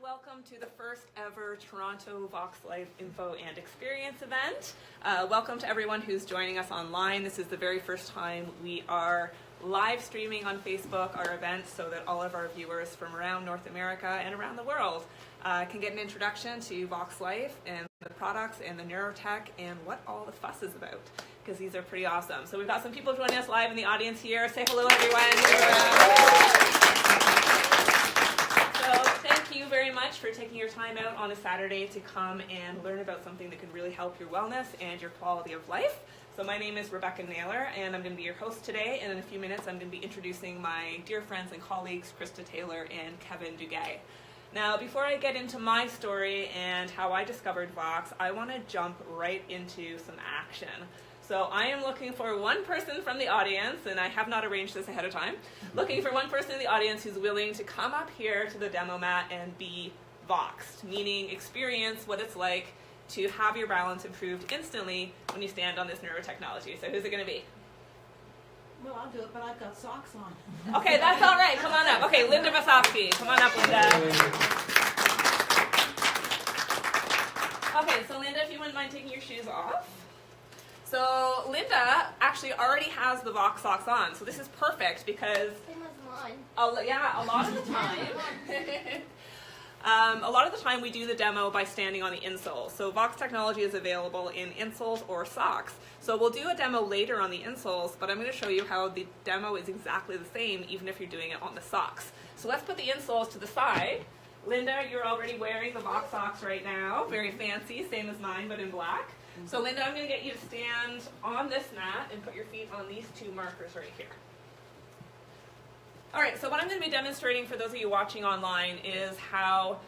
welcome to the first ever Toronto Voxxlife Info and Experience event. Welcome to everyone who's joining us online. This is the very first time we are live streaming on Facebook our event so that all of our viewers from around North America and around the world can get an introduction to Voxxlife and the products and the neurotech and what all the fuss is about, because these are pretty awesome. So we've got some people joining us live in the audience here. Say hello, everyone. So thank you very much for taking your time out on a Saturday to come and learn about something that could really help your wellness and your quality of life. So my name is Rebecca Naylor, and I'm going to be your host today. And in a few minutes, I'm going to be introducing my dear friends and colleagues, Krista Taylor and Kevin Duguay. Now, before I get into my story and how I discovered Vox, I want to jump right into some action. So I am looking for one person from the audience, and I have not arranged this ahead of time, looking for one person in the audience who's willing to come up here to the demo mat and be Voxed, meaning experience what it's like to have your balance improved instantly when you stand on this neurotechnology. So who's it going to be? Well, I'll do it, but I've got socks on. Okay, that's all right. Come on up. Okay, Linda Vasovsky. Come on up, Linda. Okay, so Linda, if you wouldn't mind taking your shoes off. So Linda actually already has the Vox socks on, so this is perfect because Same as mine. a lot of the time we do the demo by standing on the insole. So Vox technology is available in insoles or socks. So we'll do a demo later on the insoles, but I'm going to show you how the demo is exactly the same even if you're doing it on the socks. So let's put the insoles to the side. Linda, you're already wearing the Vox socks right now. Very fancy, same as mine, but in black. So Linda, I'm going to get you to stand on this mat and put your feet on these two markers right here. All right, so what I'm going to be demonstrating for those of you watching online is how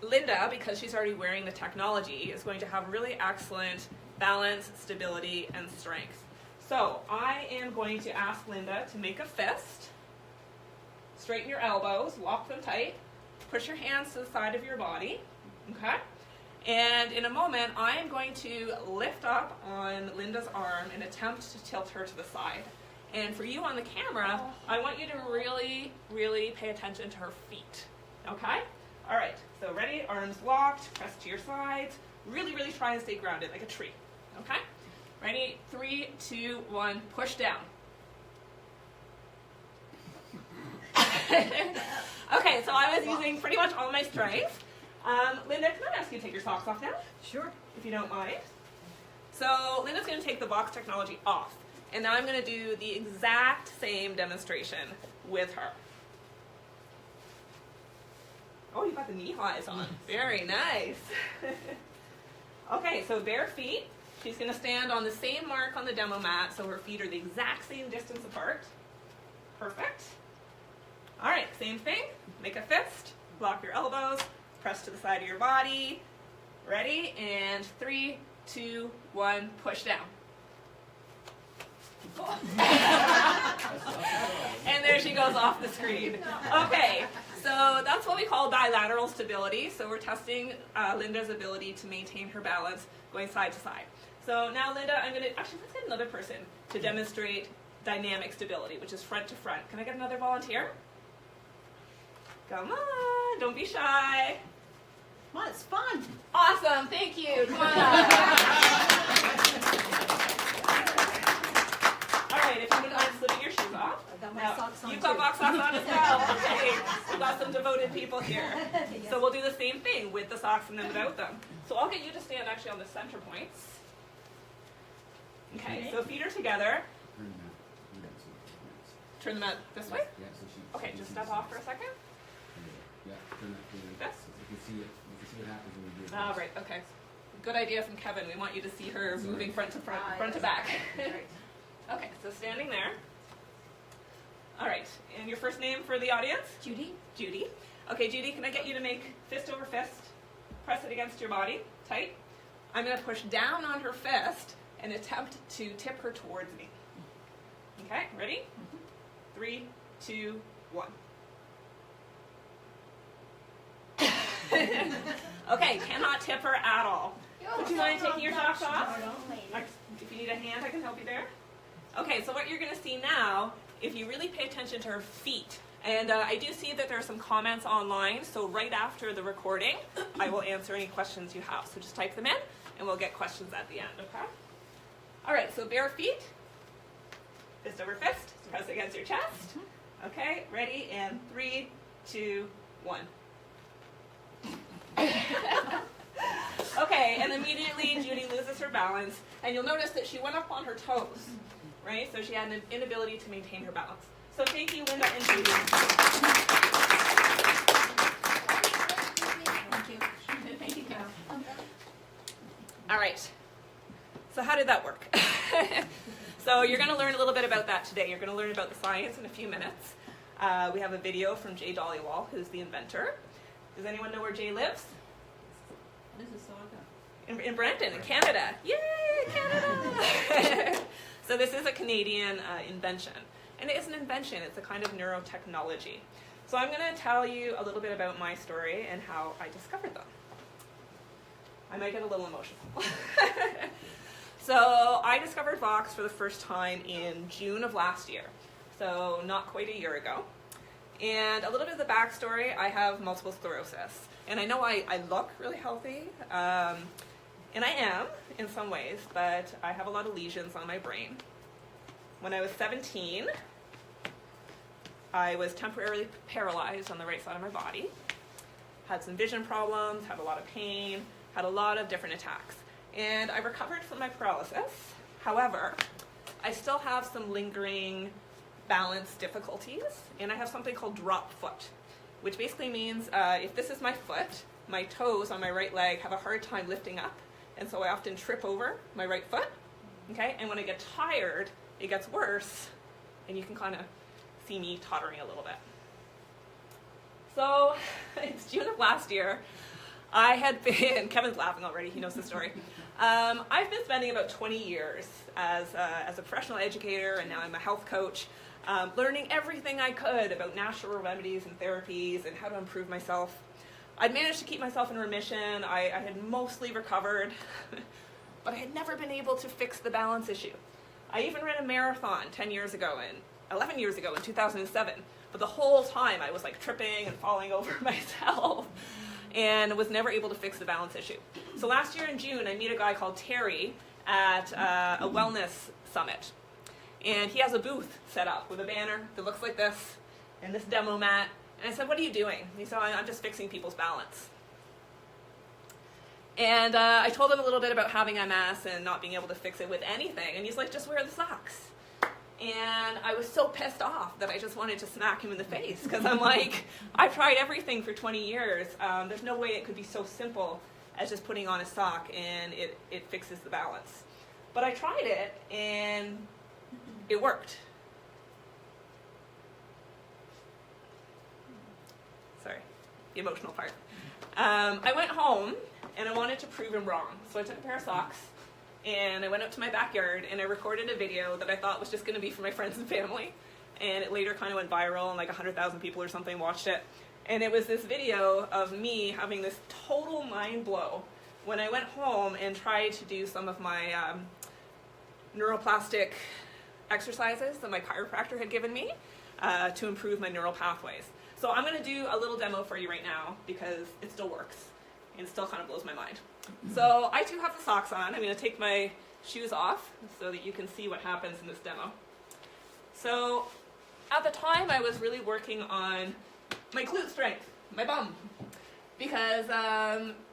Linda, because she's already wearing the technology, is going to have really excellent balance, stability, and strength. So I am going to ask Linda to make a fist, straighten your elbows, lock them tight, push your hands to the side of your body, okay? And in a moment, I am going to lift up on Linda's arm and attempt to tilt her to the side. And for you on the camera, I want you to really, really pay attention to her feet, okay? All right, so ready? Arms locked, press to your sides. Really, really try and stay grounded like a tree, okay? Ready? 3, 2, 1, push down. Okay, so I was using pretty much all my strength. Linda, can I ask you to take your socks off now? Sure. If you don't mind. So Linda's going to take the Vox technology off. And now I'm going to do the exact same demonstration with her. Oh, you got the knee highs on. Very nice. Okay, so bare feet. She's going to stand on the same mark on the demo mat, so her feet are the exact same distance apart. Perfect. All right, same thing. Make a fist. Lock your elbows. Press to the side of your body. Ready? And 3, 2, 1, push down. And there she goes off the screen. Okay, so that's what we call bilateral stability. So we're testing Linda's ability to maintain her balance going side to side. So now Linda, I'm going to, actually let's get another person to demonstrate dynamic stability, which is front to front. Can I get another volunteer? Come on, don't be shy. Well, it's fun. Awesome, thank you. Come on up. All right, if you wouldn't mind slipping your shoes off. I've got my Now, socks on you've got too. Vox socks on as well. Okay, we've got some devoted people here. Yes. So we'll do the same thing with the socks and then without them. So I'll get you to stand actually on the center points. Okay, so feet are together. Turn them out this way? Okay, just step off for a second. Yeah, turn that This? so you can see it. You can see what happens when you do it. Oh, right, okay. Good idea from Kevin. We want you to see her moving front to front, front to back. Okay, so standing there. All right, and your first name for the audience? Judy? Judy. Okay, Judy, can I get you to make fist over fist? Press it against your body, tight. I'm going to push down on her fist and attempt to tip her towards me. Okay, ready? 3, 2, 1. Okay, cannot tip her at all. Would you mind taking your socks off? If you need a hand, I can help you there. Okay, so what you're going to see now, if you really pay attention to her feet, And I do see that there are some comments online, so right after the recording, I will answer any questions you have. So just type them in, and we'll get questions at the end, okay? All right, so bare feet, fist over fist, press against your chest. Okay, ready, and 3, 2, 1. Okay, and immediately Judy loses her balance, and you'll notice that she went up on her toes, right? So she had an inability to maintain her balance. So thank you, Linda and Judy. Thank you. Thank you, Cal. All right. So how did that work? So you're going to learn a little bit about that today. You're going to learn about the science in a few minutes. We have a video from Jay Dollywall, who's the inventor. Does anyone know where Jay lives? This is Saga. In Brampton, in Canada. Yay, Canada! So this is a Canadian invention. And it is an invention. It's a kind of neurotechnology. So I'm going to tell you a little bit about my story and how I discovered them. I might get a little emotional. So I discovered Vox for the first time in June of last year. So not quite a year ago. And a little bit of the backstory, I have multiple sclerosis. And I know I look really healthy, and I am in some ways, but I have a lot of lesions on my brain. When I was 17, I was temporarily paralyzed on the right side of my body, had some vision problems, had a lot of pain, had a lot of different attacks. And I recovered from my paralysis. However, I still have some lingering balance difficulties, and I have something called drop foot, which basically means if this is my foot, my toes on my right leg have a hard time lifting up, and so I often trip over my right foot, okay? And when I get tired, it gets worse, and you can kind of see me tottering a little bit. So it's June of last year. I had been, Kevin's laughing already, he knows the story. I've been spending about 20 years as a professional educator, and now I'm a health coach, learning everything I could about natural remedies and therapies and how to improve myself. I'd managed to keep myself in remission. I had mostly recovered, but I had never been able to fix the balance issue. I even ran a marathon 11 years ago in 2007, but the whole time I was like tripping and falling over myself and was never able to fix the balance issue. So last year in June, I meet a guy called Terry at a wellness summit. And he has a booth set up with a banner that looks like this and this demo mat. And I said, "What are you doing?" And he said, "I'm just fixing people's balance." And I told him a little bit about having MS and not being able to fix it with anything. And he's like, "Just wear the socks." And I was so pissed off that I just wanted to smack him in the face, because I'm like, I've tried everything for 20 years. There's no way it could be so simple as just putting on a sock and it fixes the balance. But I tried it, and it worked. Sorry, the emotional part. I went home, and I wanted to prove him wrong. So I took a pair of socks, and I went up to my backyard, and I recorded a video that I thought was just going to be for my friends and family. And it later kind of went viral, and like 100,000 people or something watched it. And it was this video of me having this total mind blow when I went home and tried to do some of my neuroplastic exercises that my chiropractor had given me to improve my neural pathways. So I'm going to do a little demo for you right now, because it still works, and it still kind of blows my mind. So I too have the socks on. I'm going to take my shoes off so that you can see what happens in this demo. So at the time, I was really working on my glute strength, my bum, because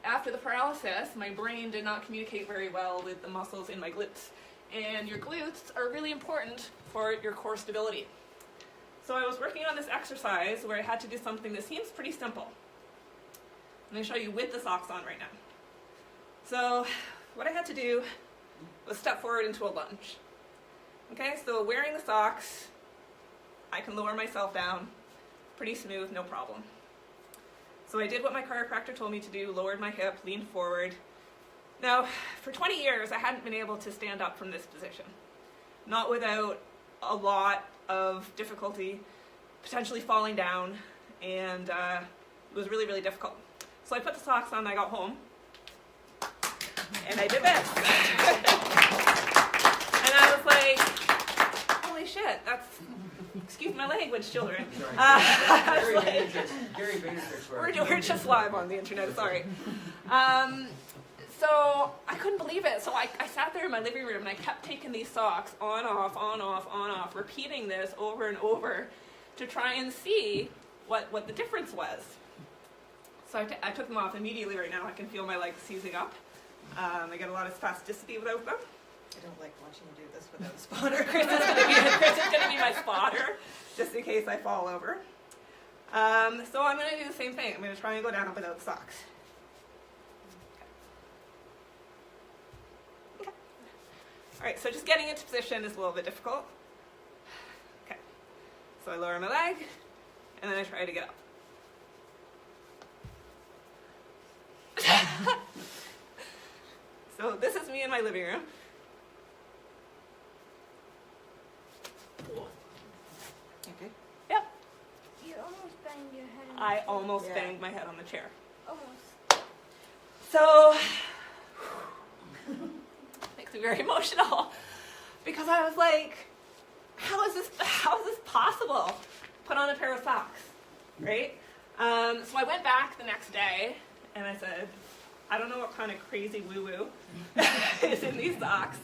after the paralysis, my brain did not communicate very well with the muscles in my glutes. And your glutes are really important for your core stability. So I was working on this exercise where I had to do something that seems pretty simple. I'm going to show you with the socks on right now. So what I had to do was step forward into a lunge. Okay, so wearing the socks, I can lower myself down pretty smooth, no problem. So I did what my chiropractor told me to do, lowered my hip, leaned forward. Now, for 20 years, I hadn't been able to stand up from this position. Not without a lot of difficulty, potentially falling down, and it was really, really difficult. So I put the socks on, I got home, and I did this. And I was like, holy shit, excuse my language, children. Gary Vaynerchuk's We're just live on the internet, sorry. So I couldn't believe it. So I sat there in my living room and I kept taking these socks on, off, on, off, on, off, repeating this over and over to try and see what the difference was. So I took them off immediately right now. I can feel my legs seizing up. I get a lot of spasticity without them. I don't like watching you do this without a spotter. Chris is going to be my spotter, just in case I fall over. So I'm going to do the same thing. I'm going to try and go down without socks. Okay. All right, so just getting into position is a little bit difficult. Okay. So I lower my leg, and then I try to get up. So this is me in my living room. Okay. Yep. You almost banged your head on I almost banged my head on the chair. Almost. So, makes me very emotional because I was like, how is this possible? Put on a pair of socks, right? So I went back the next day and I said, I don't know what kind of crazy woo-woo is in these socks.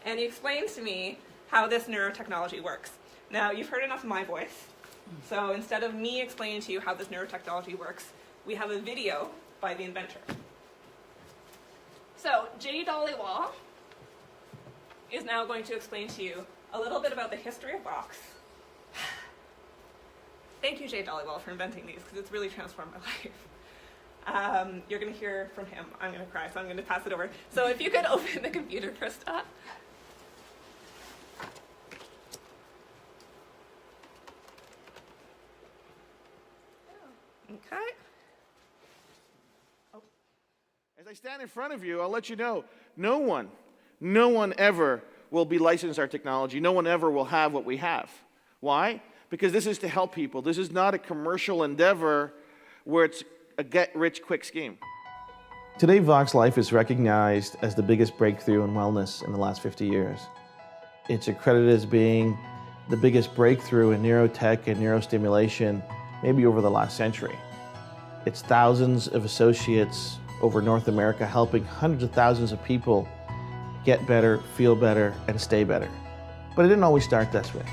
And he explained to me how this neurotechnology works. Now, you've heard enough of my voice. So instead of me explaining to you how this neurotechnology works, we have a video by the inventor. So Jay Dollywall is now going to explain to you a little bit about the history of Vox. Thank you, Jay Dollywall, for inventing these, because it's really transformed my life. You're going to hear from him. I'm going to cry, so I'm going to pass it over. So if you could open the computer, Krista. Okay. As I stand in front of you, I'll let you know, no one ever will be licensed our technology. No one ever will have what we have. Why? Because this is to help people. This is not a commercial endeavor where it's a get-rich-quick scheme. Today, Voxxlife is recognized as the biggest breakthrough in wellness in the last 50 years. It's accredited as being the biggest breakthrough in neurotech and neurostimulation maybe over the last century. It's thousands of associates over North America helping hundreds of thousands of people get better, feel better, and stay better. But it didn't always start this way.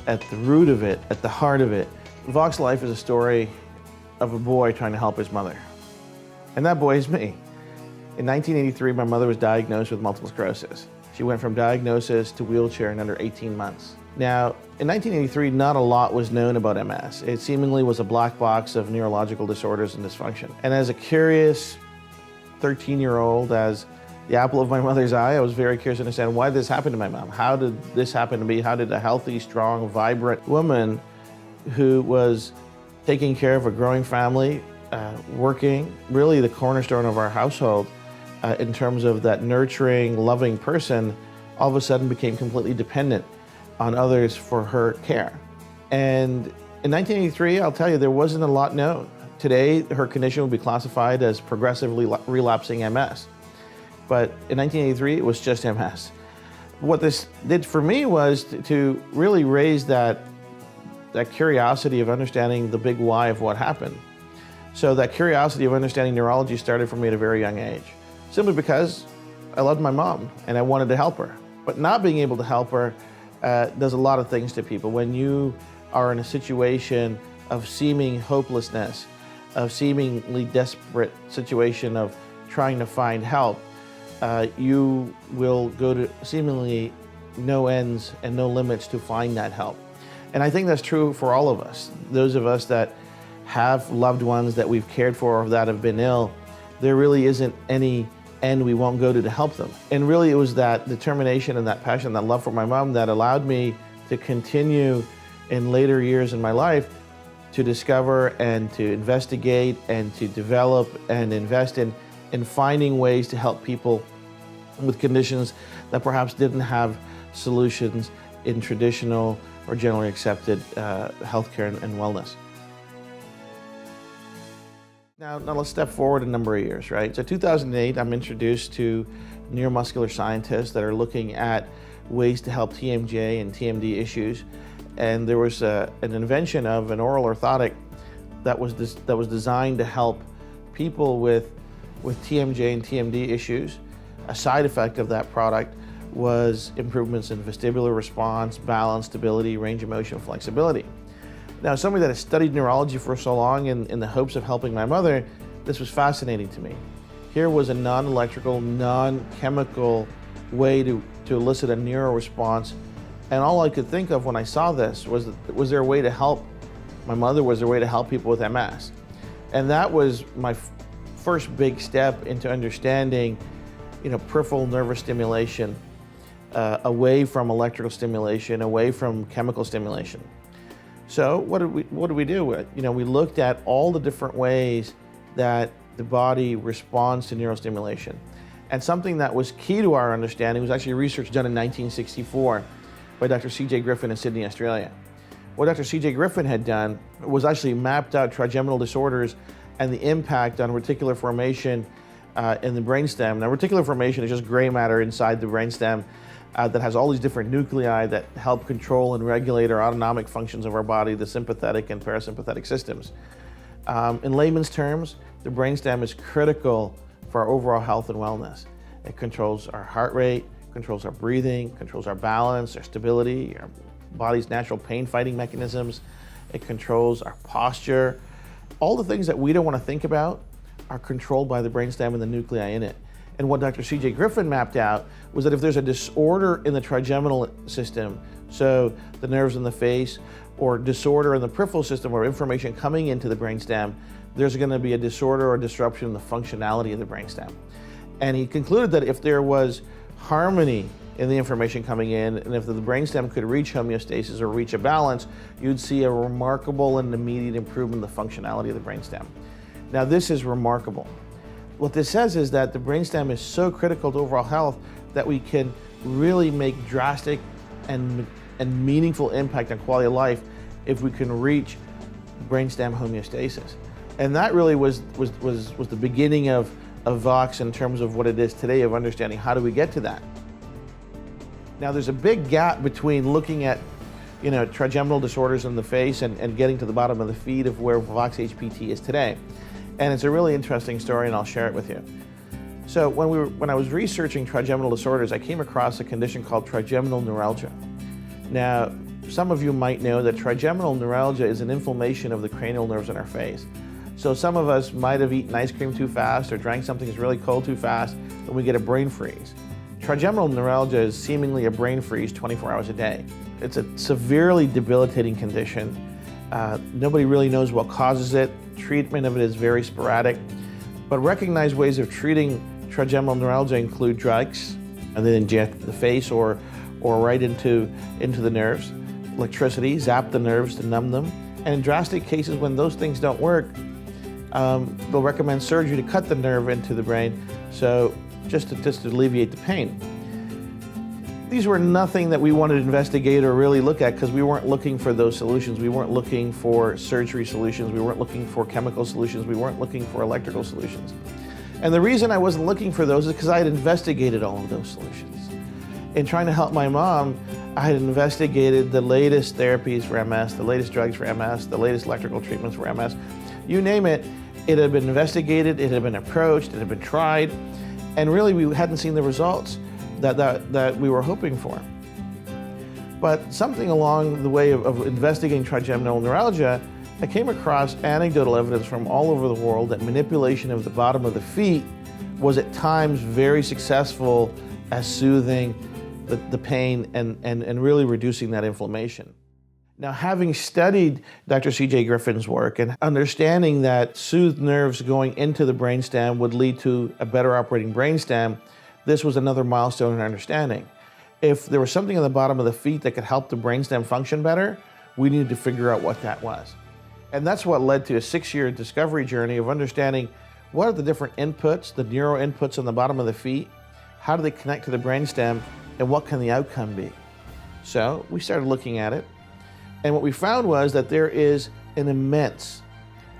At the root of it, at the heart of it, Voxxlife is a story of a boy trying to help his mother. And that boy is me. In 1983, my mother was diagnosed with multiple sclerosis. She went from diagnosis to wheelchair in under 18 months. Now, in 1983, not a lot was known about MS. It seemingly was a black box of neurological disorders and dysfunction. And as a curious 13-year-old, as the apple of my mother's eye, I was very curious to understand why this happened to my mom. How did this happen to me? How did a healthy, strong, vibrant woman who was taking care of a growing family, working, really the cornerstone of our household in terms of that nurturing, loving person, all of a sudden became completely dependent on others for her care. And in 1983, I'll tell you, there wasn't a lot known. Today, her condition would be classified as progressively relapsing MS. But in 1983, it was just MS. What this did for me was to really raise that curiosity of understanding the big why of what happened. So that curiosity of understanding neurology started for me at a very young age, simply because I loved my mom and I wanted to help her. But not being able to help her does a lot of things to people. When you are in a situation of seeming hopelessness, of seemingly desperate situation of trying to find help, you will go to seemingly no ends and no limits to find that help. And I think that's true for all of us. Those of us that have loved ones that we've cared for or that have been ill, there really isn't any end we won't go to help them. And really it was that determination and that passion, that love for my mom that allowed me to continue in later years in my life to discover and to investigate and to develop and invest in finding ways to help people with conditions that perhaps didn't have solutions in traditional or generally accepted healthcare and wellness. Now let's step forward a number of years, right? So 2008, I'm introduced to neuromuscular scientists that are looking at ways to help TMJ and TMD issues. and there was an invention of an oral orthotic that was designed to help people with TMJ and TMD issues. A side effect of that product was improvements in vestibular response, balance, stability, range of motion, flexibility. Now, as somebody that has studied neurology for so long in the hopes of helping my mother, this was fascinating to me. Here was a non-electrical, non-chemical way to elicit a neuro response, and all I could think of when I saw this was there a way to help my mother? Was there a way to help people with MS? And that was my first big step into understanding, peripheral nervous stimulation, away from electrical stimulation, away from chemical stimulation. So what did we do? We looked at all the different ways that the body responds to neurostimulation. And something that was key to our understanding was actually research done in 1964 by Dr. C.J. Griffin in Sydney, Australia. What Dr. C.J. Griffin had done was actually mapped out trigeminal disorders and the impact on reticular formation in the brainstem. Now, reticular formation is just gray matter inside the brainstem that has all these different nuclei that help control and regulate our autonomic functions of our body, the sympathetic and parasympathetic systems. In layman's terms, the brainstem is critical for our overall health and wellness. It controls our heart rate, controls our breathing, controls our balance, our stability, our body's natural pain-fighting mechanisms. It controls our posture. All the things that we don't want to think about are controlled by the brainstem and the nuclei in it. And what Dr. C.J. Griffin mapped out was that if there's a disorder in the trigeminal system, so the nerves in the face, or disorder in the peripheral system or information coming into the brainstem, there's going to be a disorder or disruption in the functionality of the brainstem. And he concluded that if there was harmony in the information coming in, and if the brainstem could reach homeostasis or reach a balance, you'd see a remarkable and immediate improvement in the functionality of the brainstem. Now, this is remarkable. What this says is that the brainstem is so critical to overall health that we can really make drastic and meaningful impact on quality of life if we can reach brainstem homeostasis. And that really was the beginning of Vox in terms of what it is today, of understanding how do we get to that. Now, there's a big gap between looking at trigeminal disorders in the face and getting to the bottom of the feed of where Vox HPT is today. And it's a really interesting story, and I'll share it with you. So when I was researching trigeminal disorders, I came across a condition called trigeminal neuralgia. Now, some of you might know that trigeminal neuralgia is an inflammation of the cranial nerves in our face. So some of us might have eaten ice cream too fast or drank something that's really cold too fast, and we get a brain freeze. Trigeminal neuralgia is seemingly a brain freeze 24 hours a day. It's a severely debilitating condition. Nobody really knows what causes it. Treatment of it is very sporadic. But recognized ways of treating trigeminal neuralgia include drugs, and then inject the face or right into the nerves, electricity, zap the nerves to numb them. And in drastic cases, when those things don't work, they'll recommend surgery to cut the nerve into the brain, so just to alleviate the pain. These were nothing that we wanted to investigate or really look at because we weren't looking for those solutions. We weren't looking for surgery solutions. We weren't looking for chemical solutions. We weren't looking for electrical solutions. And the reason I wasn't looking for those is because I had investigated all of those solutions. In trying to help my mom, I had investigated the latest therapies for MS, the latest drugs for MS, the latest electrical treatments for MS. You name it, it had been investigated, it had been approached, it had been tried, and really we hadn't seen the results that we were hoping for. But something along the way of investigating trigeminal neuralgia, I came across anecdotal evidence from all over the world that manipulation of the bottom of the feet was at times very successful at soothing the pain and really reducing that inflammation. Now, having studied Dr. C.J. Griffin's work and understanding that soothed nerves going into the brainstem would lead to a better operating brainstem, this was another milestone in understanding. If there was something on the bottom of the feet that could help the brainstem function better, we needed to figure out what that was. And that's what led to a 6-year discovery journey of understanding what are the different inputs, the neuro inputs on the bottom of the feet, how do they connect to the brainstem, and what can the outcome be? So we started looking at it, and what we found was that there is an immense,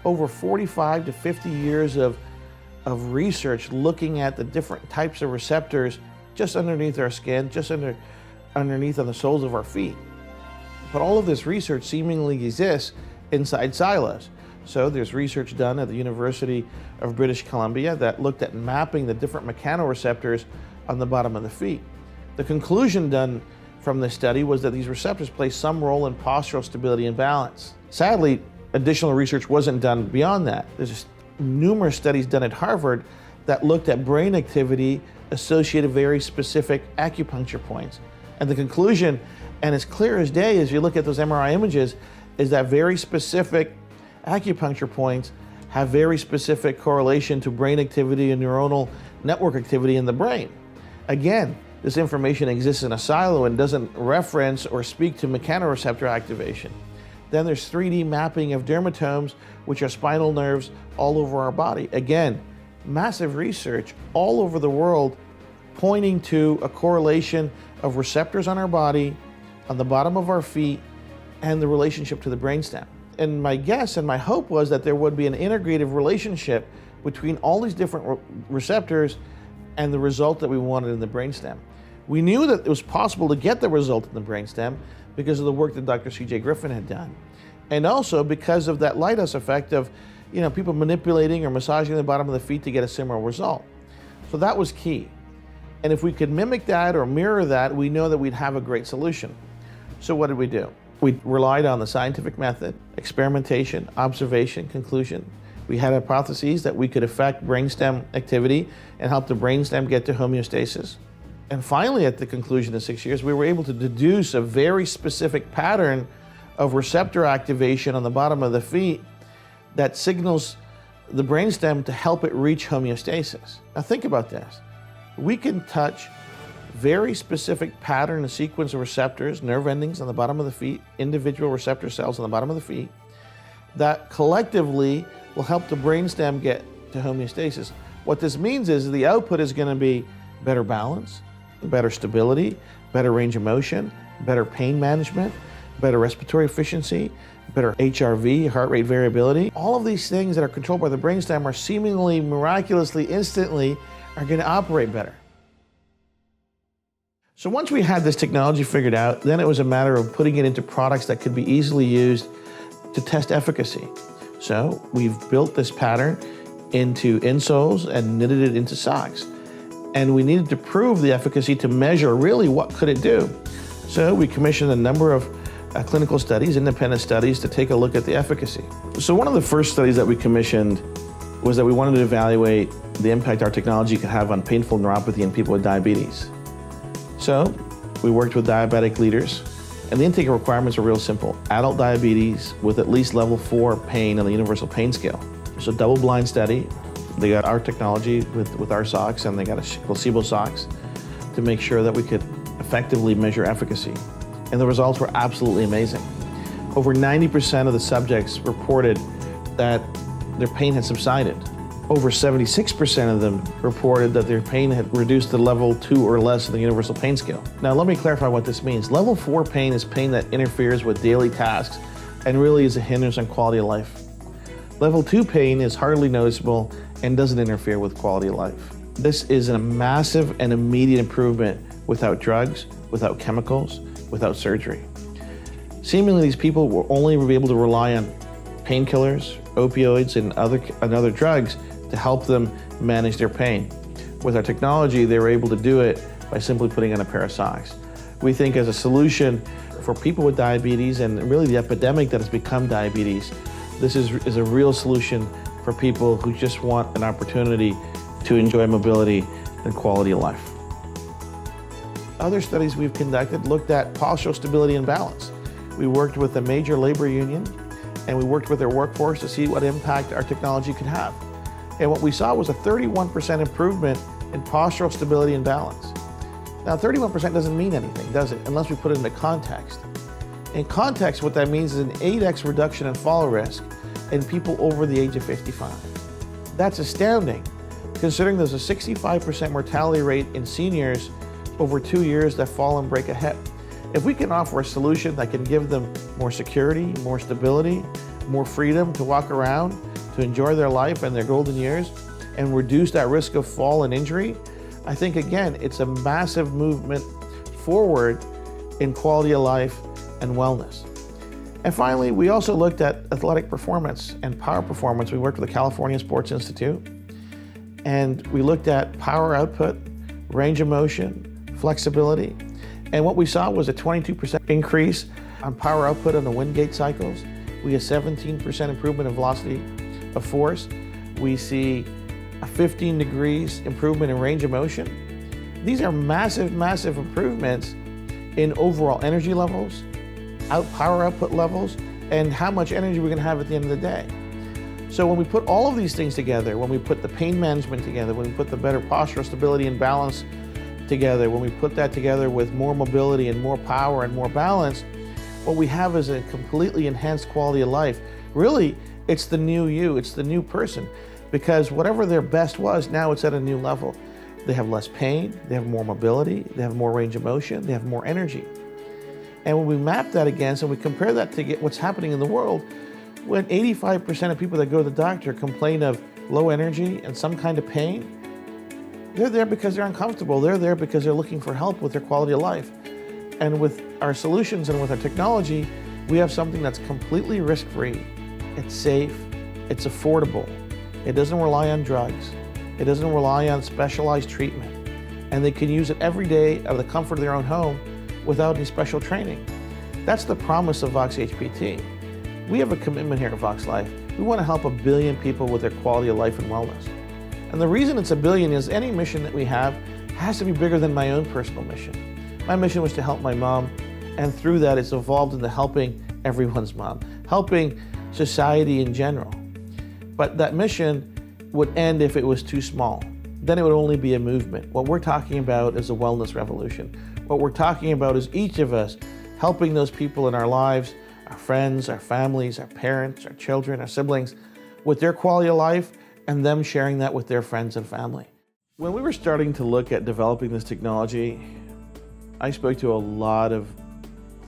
over 45 to 50 years of research looking at the different types of receptors just underneath our skin, just underneath on the soles of our feet. But all of this research seemingly exists inside silos. So there's research done at the University of British Columbia that looked at mapping the different mechanoreceptors on the bottom of the feet. The conclusion done from this study was that these receptors play some role in postural stability and balance. Sadly, additional research wasn't done beyond that. There's numerous studies done at Harvard that looked at brain activity associated with very specific acupuncture points. And the conclusion, and it's clear as day as you look at those MRI images, is that very specific acupuncture points have very specific correlation to brain activity and neuronal network activity in the brain. Again, this information exists in a silo and doesn't reference or speak to mechanoreceptor activation. Then there's 3D mapping of dermatomes, which are spinal nerves all over our body. Again, massive research all over the world pointing to a correlation of receptors on our body, on the bottom of our feet, and the relationship to the brainstem. And my guess and my hope was that there would be an integrative relationship between all these different receptors and the result that we wanted in the brainstem. We knew that it was possible to get the result in the brainstem because of the work that Dr. C.J. Griffin had done. And also because of that lighthouse effect of, people manipulating or massaging the bottom of the feet to get a similar result. So that was key. And if we could mimic that or mirror that, we know that we'd have a great solution. So what did we do? We relied on the scientific method, experimentation, observation, conclusion. We had hypotheses that we could affect brainstem activity and help the brainstem get to homeostasis. And finally, at the conclusion of 6 years, we were able to deduce a very specific pattern of receptor activation on the bottom of the feet that signals the brainstem to help it reach homeostasis. Now think about this. We can touch very specific pattern and sequence of receptors, nerve endings on the bottom of the feet, individual receptor cells on the bottom of the feet, that collectively will help the brainstem get to homeostasis. What this means is the output is going to be better balance, better stability, better range of motion, better pain management, better respiratory efficiency, better HRV, heart rate variability. All of these things that are controlled by the brainstem are seemingly, miraculously, instantly are going to operate better. So once we had this technology figured out, then it was a matter of putting it into products that could be easily used to test efficacy. So we've built this pattern into insoles and knitted it into socks. And we needed to prove the efficacy to measure really what could it do. So we commissioned a number of clinical studies, independent studies, to take a look at the efficacy. So one of the first studies that we commissioned was that we wanted to evaluate the impact our technology could have on painful neuropathy in people with diabetes. So we worked with diabetic leaders, and the intake requirements are real simple. Adult diabetes with at least level 4 pain on the universal pain scale. So double-blind study. They got our technology with our socks, and they got a placebo socks to make sure that we could effectively measure efficacy. And the results were absolutely amazing. Over 90% of the subjects reported that their pain had subsided. Over 76% of them reported that their pain had reduced to level 2 or less of the universal pain scale. Now let me clarify what this means. Level 4 pain is pain that interferes with daily tasks and really is a hindrance on quality of life. Level 2 pain is hardly noticeable and doesn't interfere with quality of life. This is a massive and immediate improvement without drugs, without chemicals, without surgery. Seemingly these people will only be able to rely on painkillers, opioids, and other drugs to help them manage their pain. With our technology, they were able to do it by simply putting on a pair of socks. We think as a solution for people with diabetes and really the epidemic that has become diabetes, this is a real solution for people who just want an opportunity to enjoy mobility and quality of life. Other studies we've conducted looked at postural stability and balance. We worked with a major labor union and we worked with their workforce to see what impact our technology could have. And what we saw was a 31% improvement in postural stability and balance. Now 31% doesn't mean anything, does it? Unless we put it into context. In context, what that means is an 8x reduction in fall risk in people over the age of 55. That's astounding, considering there's a 65% mortality rate in seniors over 2 years that fall and break a hip. If we can offer a solution that can give them more security, more stability, more freedom to walk around, to enjoy their life and their golden years, and reduce that risk of fall and injury, I think, again, it's a massive movement forward in quality of life and wellness. And finally, we also looked at athletic performance and power performance. We worked with the California Sports Institute, and we looked at power output, range of motion, flexibility. And what we saw was a 22% increase on power output on the wind gate cycles. We had 17% improvement in velocity of force. We see a 15 degrees improvement in range of motion. These are massive, massive improvements in overall energy levels, power output levels, and how much energy we're gonna have at the end of the day. So when we put all of these things together, when we put the pain management together, when we put the better postural stability and balance together, when we put that together with more mobility and more power and more balance, what we have is a completely enhanced quality of life. Really, it's the new you, it's the new person, because whatever their best was, now it's at a new level. They have less pain, they have more mobility, they have more range of motion, they have more energy. And when we map that against and we compare that to what's happening in the world, when 85% of people that go to the doctor complain of low energy and some kind of pain, they're there because they're uncomfortable. They're there because they're looking for help with their quality of life. And with our solutions and with our technology, we have something that's completely risk-free. It's safe, it's affordable. It doesn't rely on drugs. It doesn't rely on specialized treatment. And they can use it every day out of the comfort of their own home without any special training. That's the promise of VoxHPT. We have a commitment here at Voxxlife. We want to help 1 billion people with their quality of life and wellness. And the reason it's 1 billion is any mission that we have has to be bigger than my own personal mission. My mission was to help my mom, and through that it's evolved into helping everyone's mom, helping society in general. But that mission would end if it was too small. Then it would only be a movement. What we're talking about is a wellness revolution. What we're talking about is each of us helping those people in our lives, our friends, our families, our parents, our children, our siblings, with their quality of life, and them sharing that with their friends and family. When we were starting to look at developing this technology, I spoke to a lot of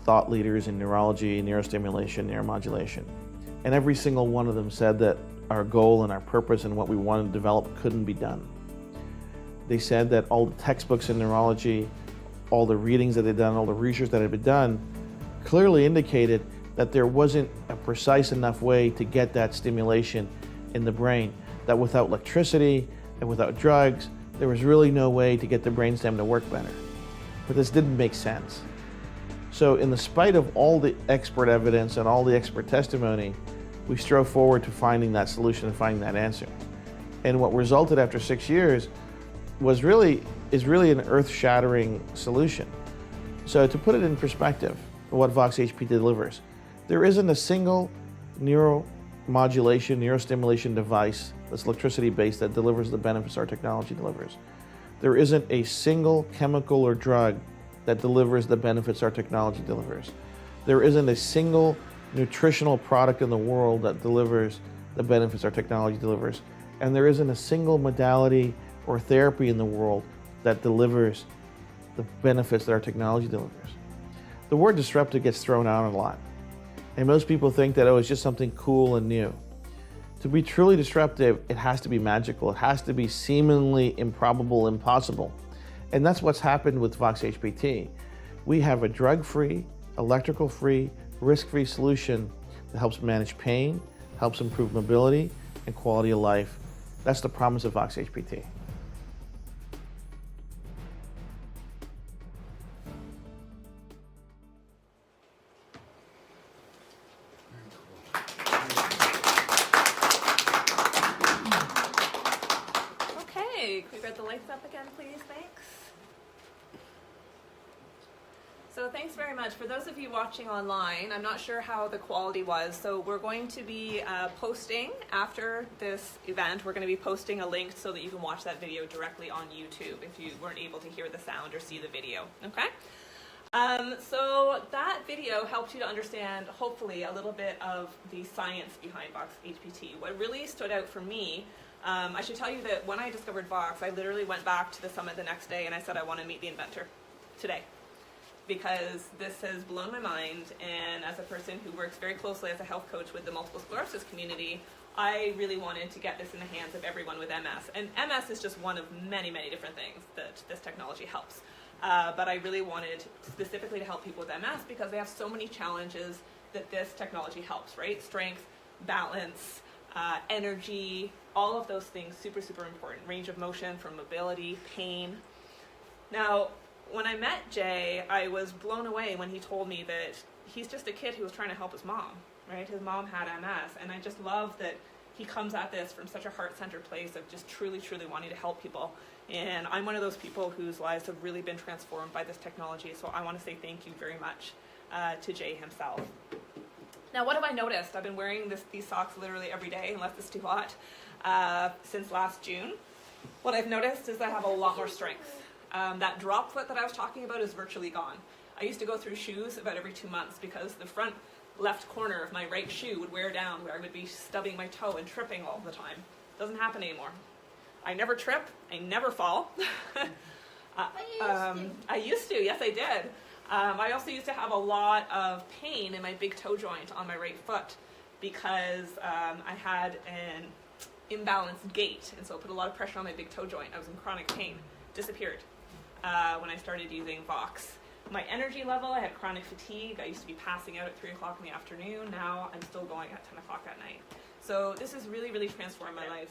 thought leaders in neurology, neurostimulation, neuromodulation, and every single one of them said that our goal and our purpose and what we wanted to develop couldn't be done. They said that all the textbooks in neurology, all the readings that they'd done, all the research that had been done, clearly indicated that there wasn't a precise enough way to get that stimulation in the brain, that without electricity and without drugs, there was really no way to get the brainstem to work better. But this didn't make sense. So in the spite of all the expert evidence and all the expert testimony, we strove forward to finding that solution and finding that answer. And what resulted after 6 years is really an earth-shattering solution. So to put it in perspective, what VoxHPT delivers, there isn't a single neuromodulation, neurostimulation device that's electricity-based that delivers the benefits our technology delivers. There isn't a single chemical or drug that delivers the benefits our technology delivers. There isn't a single nutritional product in the world that delivers the benefits our technology delivers. And there isn't a single modality or therapy in the world that delivers the benefits that our technology delivers. The word disruptive gets thrown out a lot. And most people think that, oh, it's just something cool and new. To be truly disruptive, it has to be magical. It has to be seemingly improbable, impossible. And that's what's happened with VoxHPT. We have a drug-free, electrical-free, risk-free solution that helps manage pain, helps improve mobility and quality of life. That's the promise of VoxHPT. Okay, can we get the lights up again, please? Thanks. So thanks very much. For those of you watching online, I'm not sure how the quality was, so we're going to be posting after this event, we're going to be posting a link so that you can watch that video directly on YouTube if you weren't able to hear the sound or see the video, okay? So that video helped you to understand, hopefully, a little bit of the science behind VoxHPT. What really stood out for me, I should tell you that when I discovered Vox, I literally went back to the summit the next day and I said I want to meet the inventor today, because this has blown my mind, and as a person who works very closely as a health coach with the multiple sclerosis community, I really wanted to get this in the hands of everyone with MS. And MS is just one of many, many different things that this technology helps. but I really wanted specifically to help people with MS because they have so many challenges that this technology helps, right? Strength, balance, energy, all of those things, super, super important. Range of motion for mobility, pain. Now, when I met Jay, I was blown away when he told me that he's just a kid who was trying to help his mom, right? His mom had MS, and I just love that he comes at this from such a heart-centered place of just truly, truly wanting to help people. And I'm one of those people whose lives have really been transformed by this technology, so I want to say thank you very much to Jay himself. Now, what have I noticed? I've been wearing these socks literally every day, unless it's too hot, since last June. What I've noticed is I have a lot more strength. That drop foot that I was talking about is virtually gone. I used to go through shoes about every 2 months because the front left corner of my right shoe would wear down where I would be stubbing my toe and tripping all the time. Doesn't happen anymore. I never trip. I never fall. I used to, yes I did. I also used to have a lot of pain in my big toe joint on my right foot because I had an imbalanced gait, and so it put a lot of pressure on my big toe joint. I was in chronic pain. Disappeared when I started using Vox. My energy level, I had chronic fatigue. I used to be passing out at 3 o'clock in the afternoon. Now I'm still going at 10 o'clock at night. So this has really, really transformed my life.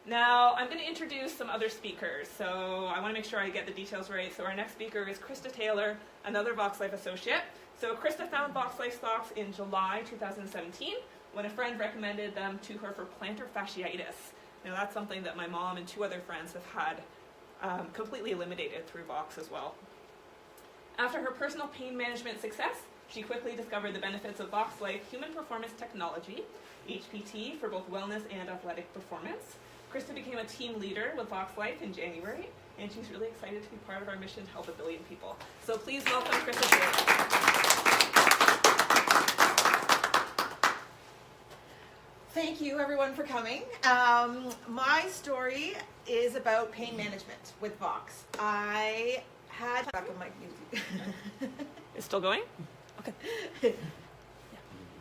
Now I'm going to introduce some other speakers. So I want to make sure I get the details right. So our next speaker is Krista Taylor, another Voxxlife associate. So Krista found Voxxlife socks in July 2017 when a friend recommended them to her for plantar fasciitis. Now that's something that my mom and 2 other friends have had completely eliminated through Vox as well. After her personal pain management success, she quickly discovered the benefits of Voxxlife human performance technology, HPT, for both wellness and athletic performance. Krista became a team leader with Voxxlife in January, and she's really excited to be part of our mission to help 1 billion people. So please welcome Krista Taylor. Thank you, everyone, for coming. My story is about pain management with Vox. I had back on my music. It's still going? Okay.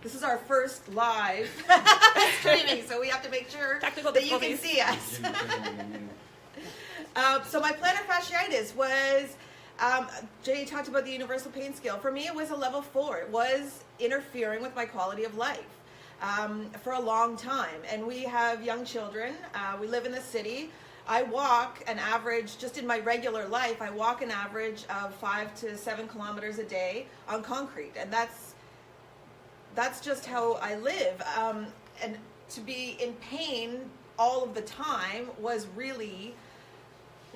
This is our first live streaming, so we have to make sure Technical that you can difficulties. see us. So my plantar fasciitis was, Jay talked about the universal pain scale. For me, it was a level 4. It was interfering with my quality of life for a long time. And we have young children. We live in the city. I walk an average, just in my regular life, I walk an average of 5 to 7 kilometers a day on concrete. And that's just how I live. And to be in pain all of the time was really,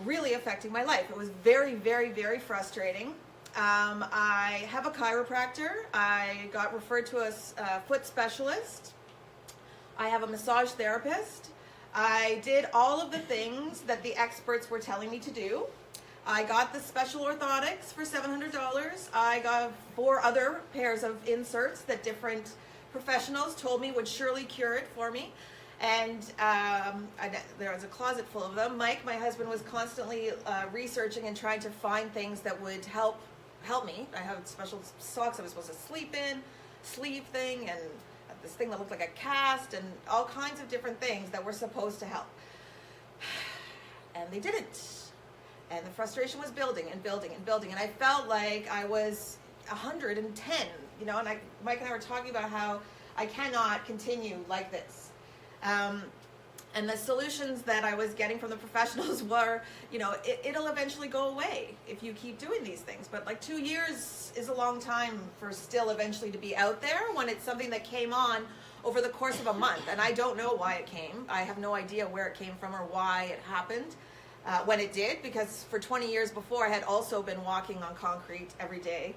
really affecting my life. It was very, very, very frustrating. I have a chiropractor. I got referred to a foot specialist. I have a massage therapist. I did all of the things that the experts were telling me to do. I got the special orthotics for $700. I got 4 other pairs of inserts that different professionals told me would surely cure it for me. And there was a closet full of them. Mike, my husband, was constantly researching and trying to find things that would help me. I have special socks I was supposed to sleep in, sleeve thing, and this thing that looked like a cast, and all kinds of different things that were supposed to help. And they didn't. And the frustration was building and building and building. And I felt like I was 110, you know, and Mike and I were talking about how I cannot continue like this. And the solutions that I was getting from the professionals were, you know, it'll eventually go away if you keep doing these things. But like 2 years is a long time for still eventually to be out there when it's something that came on over the course of a month. And I don't know why it came. I have no idea where it came from or why it happened when it did, because for 20 years before I had also been walking on concrete every day.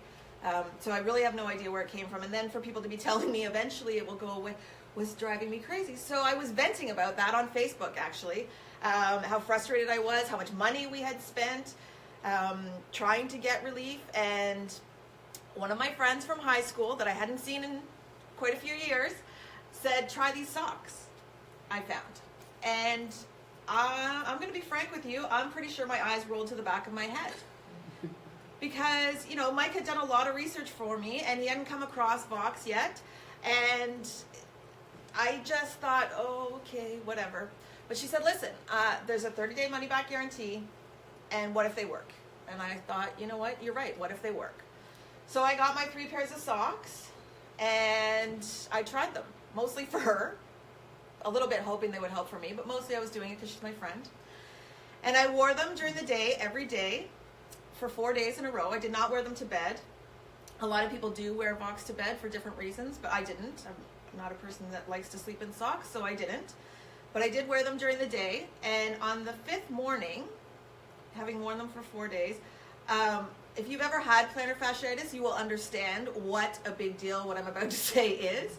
So I really have no idea where it came from. And then for people to be telling me eventually it will go away was driving me crazy. So I was venting about that on Facebook, actually, how frustrated I was, how much money we had spent trying to get relief. And one of my friends from high school that I hadn't seen in quite a few years said, try these socks I found. And I'm going to be frank with you, I'm pretty sure my eyes rolled to the back of my head. Because, you know, Mike had done a lot of research for me, and he hadn't come across Vox yet. And I just thought, oh, okay, whatever. But she said, listen, there's a 30-day money-back guarantee, and what if they work? And I thought, you know what, you're right, what if they work? So I got my 3 pairs of socks, and I tried them, mostly for her, a little bit hoping they would help for me, but mostly I was doing it because she's my friend. And I wore them during the day, every day, for 4 days in a row. I did not wear them to bed. A lot of people do wear Vox to bed for different reasons, but I didn't. I'm not a person that likes to sleep in socks, so I didn't. But I did wear them during the day, and on the 5th morning, having worn them for 4 days, if you've ever had plantar fasciitis, you will understand what a big deal what I'm about to say is.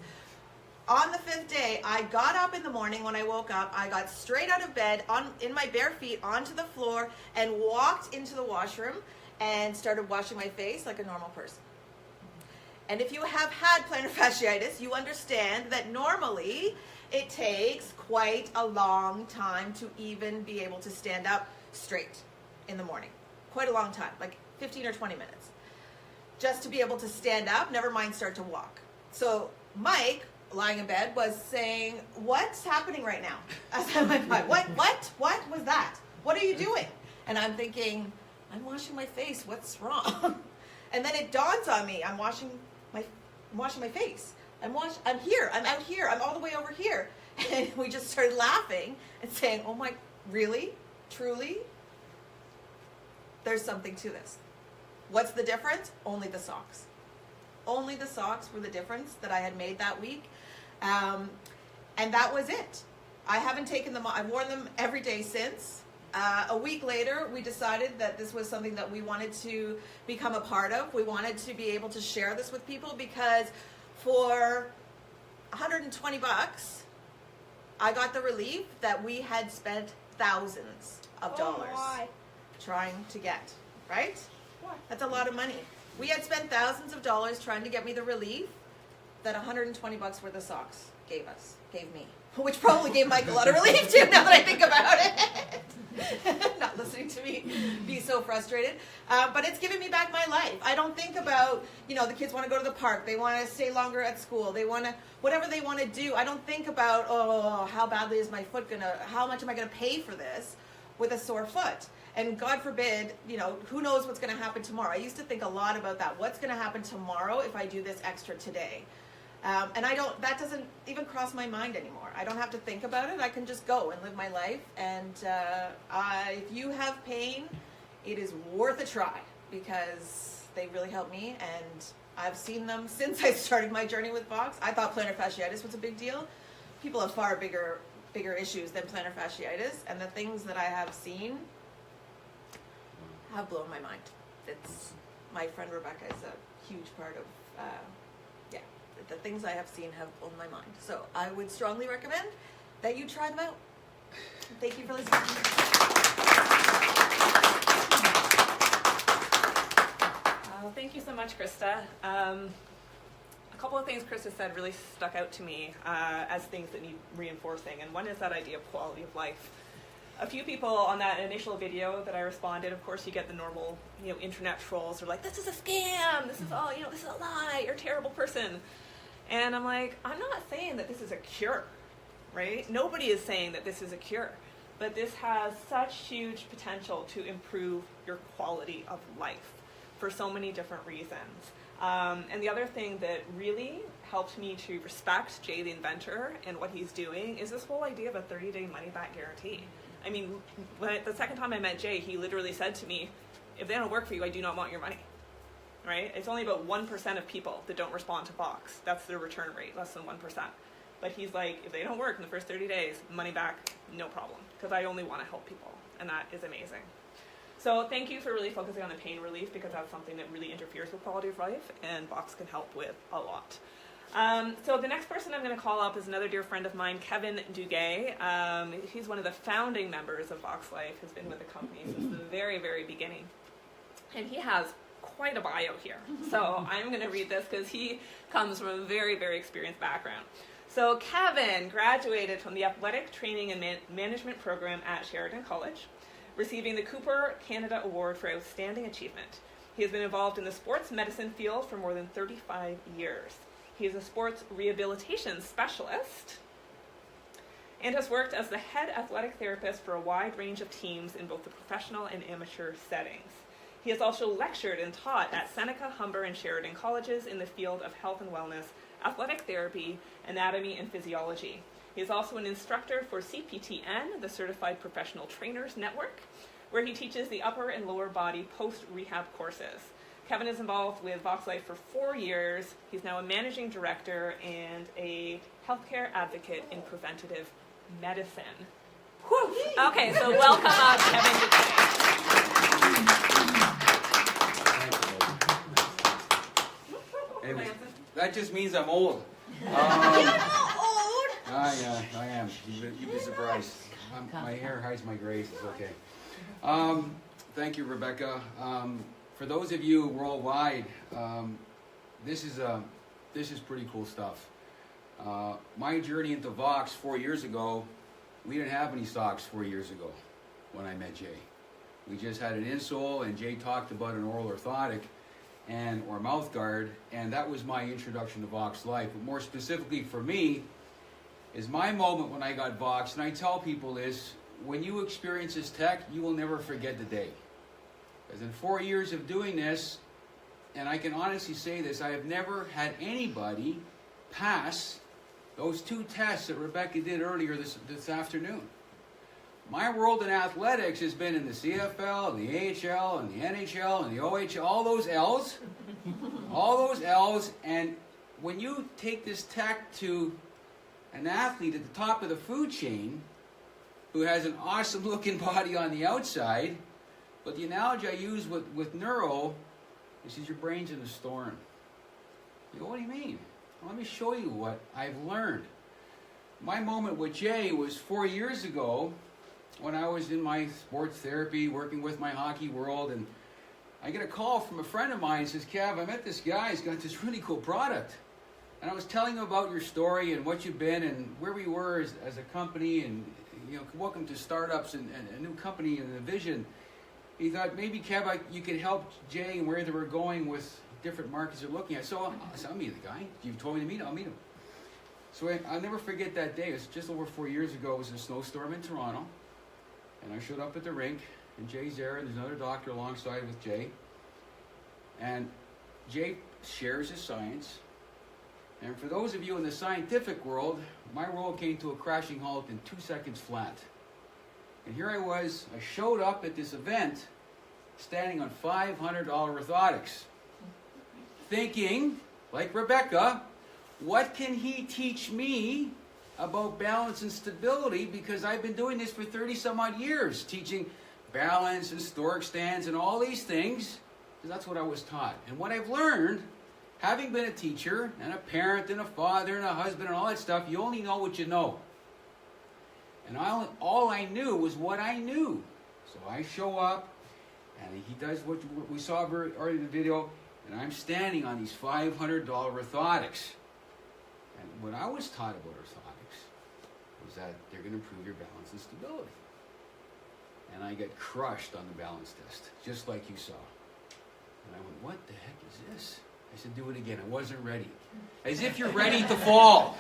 On the 5th day, I got up in the morning when I woke up. I got straight out of bed in my bare feet onto the floor and walked into the washroom and started washing my face like a normal person. And if you have had plantar fasciitis, you understand that normally it takes quite a long time to even be able to stand up straight in the morning. Quite a long time, like 15 or 20 minutes. Just to be able to stand up, never mind start to walk. So Mike, lying in bed, was saying, what's happening right now? As I went by, what was that? What are you doing? And I'm thinking, I'm washing my face, what's wrong? And then it dawns on me, I'm washing my face. I'm here, I'm out here, I'm all the way over here. And we just started laughing and saying, oh my, really? Truly? There's something to this. What's the difference? Only the socks. Only the socks were the difference that I had made that week. And that was it. I haven't taken them off. I've worn them every day since. A week later, we decided that this was something that we wanted to become a part of. We wanted to be able to share this with people because for $120, I got the relief that we had spent thousands of dollars trying to get, right? That's a lot of money. We had spent thousands of dollars trying to get me the relief that $120 worth of socks gave me, which probably gave Mike a lot of relief too, now that I think about it. Not listening to me be so frustrated. But it's given me back my life. I don't think about, the kids want to go to the park, they want to stay longer at school, they want to, whatever they want to do. I don't think about, how badly is my foot how much am I going to pay for this with a sore foot? And God forbid, who knows what's going to happen tomorrow. I used to think a lot about that. What's going to happen tomorrow if I do this extra today? And that doesn't even cross my mind anymore. I don't have to think about it. I can just go and live my life. And if you have pain, it is worth a try because they really help me. And I've seen them since I started my journey with Vox. I thought plantar fasciitis was a big deal. People have far bigger issues than plantar fasciitis. And the things that I have seen have blown my mind. My friend Rebecca is a huge part of, the things I have seen have blown my mind. So I would strongly recommend that you try them out. Thank you for listening. Thank you so much, Krista. A couple of things Krista said really stuck out to me as things that need reinforcing, and one is that idea of quality of life. A few people on that initial video that I responded, of course you get the normal, internet trolls are like, this is a scam, this is all, this is a lie, you're a terrible person. And I'm like, I'm not saying that this is a cure, right? Nobody is saying that this is a cure, but this has such huge potential to improve your quality of life for so many different reasons. And the other thing that really helped me to respect Jay the inventor and what he's doing is this whole idea of a 30-day money-back guarantee. I mean, the second time I met Jay, he literally said to me, if they don't work for you, I do not want your money, right? It's only about 1% of people that don't respond to Vox. That's their return rate, less than 1%. But he's like, if they don't work in the first 30 days, money back, no problem, because I only want to help people, and that is amazing. So thank you for really focusing on the pain relief, because that's something that really interferes with quality of life, and Vox can help with a lot. So the next person I'm going to call up is another dear friend of mine, Kevin Duguay. He's one of the founding members of Voxxlife, has been with the company since the very, very beginning. And he has quite a bio here. So I'm going to read this because he comes from a very, very experienced background. So Kevin graduated from the Athletic Training and Management program at Sheridan College, receiving the Cooper Canada Award for Outstanding Achievement. He has been involved in the sports medicine field for more than 35 years. He is a sports rehabilitation specialist and has worked as the head athletic therapist for a wide range of teams in both the professional and amateur settings. He has also lectured and taught at Seneca, Humber, and Sheridan colleges in the field of health and wellness, athletic therapy, anatomy, and physiology. He is also an instructor for CPTN, the Certified Professional Trainers Network, where he teaches the upper and lower body post-rehab courses. Kevin is involved with Voxxlife for 4 years. He's now a managing director and a healthcare advocate in preventative medicine. Whew. Okay, so welcome Kevin today. Anyway, that just means I'm old. You're not old. I am. You'd be surprised. My hair hides my grace. It's okay. Thank you, Rebecca. For those of you worldwide, this is pretty cool stuff. My journey into Vox 4 years ago, we didn't have any socks 4 years ago when I met Jay. We just had an insole, and Jay talked about an oral orthotic or mouth guard, and that was my introduction to Voxxlife. But more specifically for me, is my moment when I got Vox, and I tell people this, when you experience this tech, you will never forget the day. Because in 4 years of doing this, and I can honestly say this, I have never had anybody pass those 2 tests that Rebecca did earlier this afternoon. My world in athletics has been in the CFL, and the AHL, and the NHL, and the OHL, all those L's, and when you take this tech to an athlete at the top of the food chain who has an awesome looking body on the outside, but the analogy I use with neuro is your brain's in a storm. You go, what do you mean? Well, let me show you what I've learned. My moment with Jay was 4 years ago when I was in my sports therapy, working with my hockey world, and I get a call from a friend of mine who says, Kev, I met this guy, he's got this really cool product. And I was telling him about your story and what you've been and where we were as a company, and welcome to startups and a new company and a vision. He thought maybe, Kev, you could help Jay and where they were going with different markets they're looking at. So I'll meet the guy. You've told me to meet him, I'll meet him. So I'll never forget that day. It was just over 4 years ago. It was a snowstorm in Toronto. And I showed up at the rink, and Jay's there, and there's another doctor alongside with Jay. And Jay shares his science. And for those of you in the scientific world, my world came to a crashing halt in 2 seconds flat. And here I was, I showed up at this event, standing on $500 orthotics, thinking, like Rebecca, what can he teach me about balance and stability, because I've been doing this for 30 some odd years, teaching balance and stork stands and all these things, because that's what I was taught. And what I've learned, having been a teacher and a parent and a father and a husband and all that stuff, you only know what you know. And all I knew was what I knew. So I show up, and he does what we saw earlier in the video, and I'm standing on these $500 orthotics. And what I was taught about orthotics was that they're going to improve your balance and stability. And I get crushed on the balance test, just like you saw. And I went, what the heck is this? I said, do it again. I wasn't ready. As if you're ready to fall.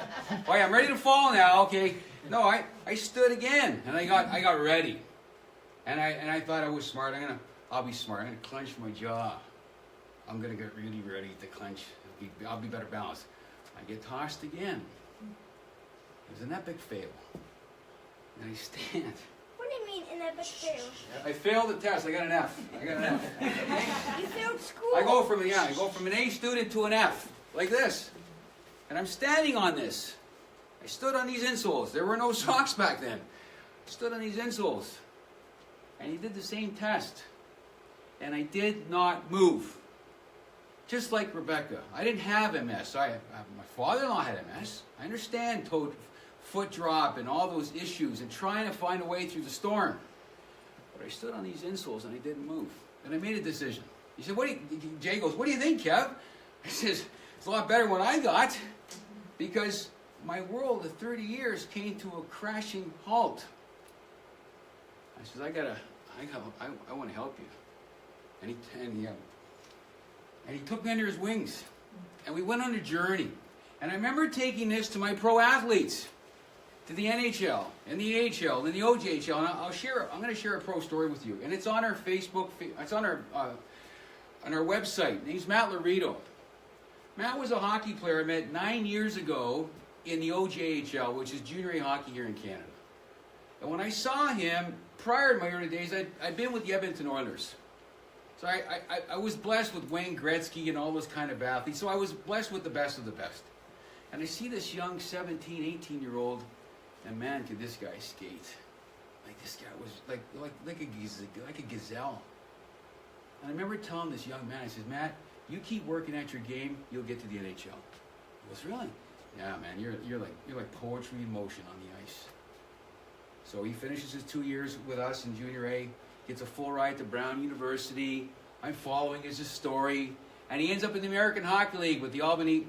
Oh, yeah, I'm ready to fall now. Okay. No, I stood again, and I got ready. And I thought I was smart. I'll be smart. I'm gonna clench my jaw. I'm gonna get really ready to clench. I'll be better balanced. I get tossed again. It was an epic fail. And I stand. What do you mean an epic fail? I failed the test. I got an F. You failed school. I go from an A student to an F, like this. And I'm standing on this. I stood on these insoles. There were no socks back then. I stood on these insoles. And he did the same test. And I did not move. Just like Rebecca. I didn't have MS. My father-in-law had MS. I understand foot drop and all those issues and trying to find a way through the storm. But I stood on these insoles and I didn't move. And I made a decision. He said, Jay goes, what do you think, Kev? I says, it's a lot better than what I got, because my world of 30 years came to a crashing halt. I says, I want to help you. And he took me under his wings. And we went on a journey. And I remember taking this to my pro athletes, to the NHL, and the AHL, and the OJHL. And I'm going to share a pro story with you. And it's on our Facebook, it's on our on our website. His name's Matt Laredo. Matt was a hockey player I met 9 years ago in the OJHL, which is junior A hockey here in Canada. And when I saw him, prior to my early days, I'd been with the Edmonton Oilers. So I was blessed with Wayne Gretzky and all those kind of athletes. So I was blessed with the best of the best. And I see this young 17, 18-year-old, and man, could this guy skate. Like this guy was like a gazelle. And I remember telling this young man, I said, Matt, you keep working at your game, you'll get to the NHL. He goes, really? Yeah, man, you're like poetry in motion on the ice. So he finishes his 2 years with us in Junior A, gets a full ride to Brown University. I'm following his story, and he ends up in the American Hockey League with the Albany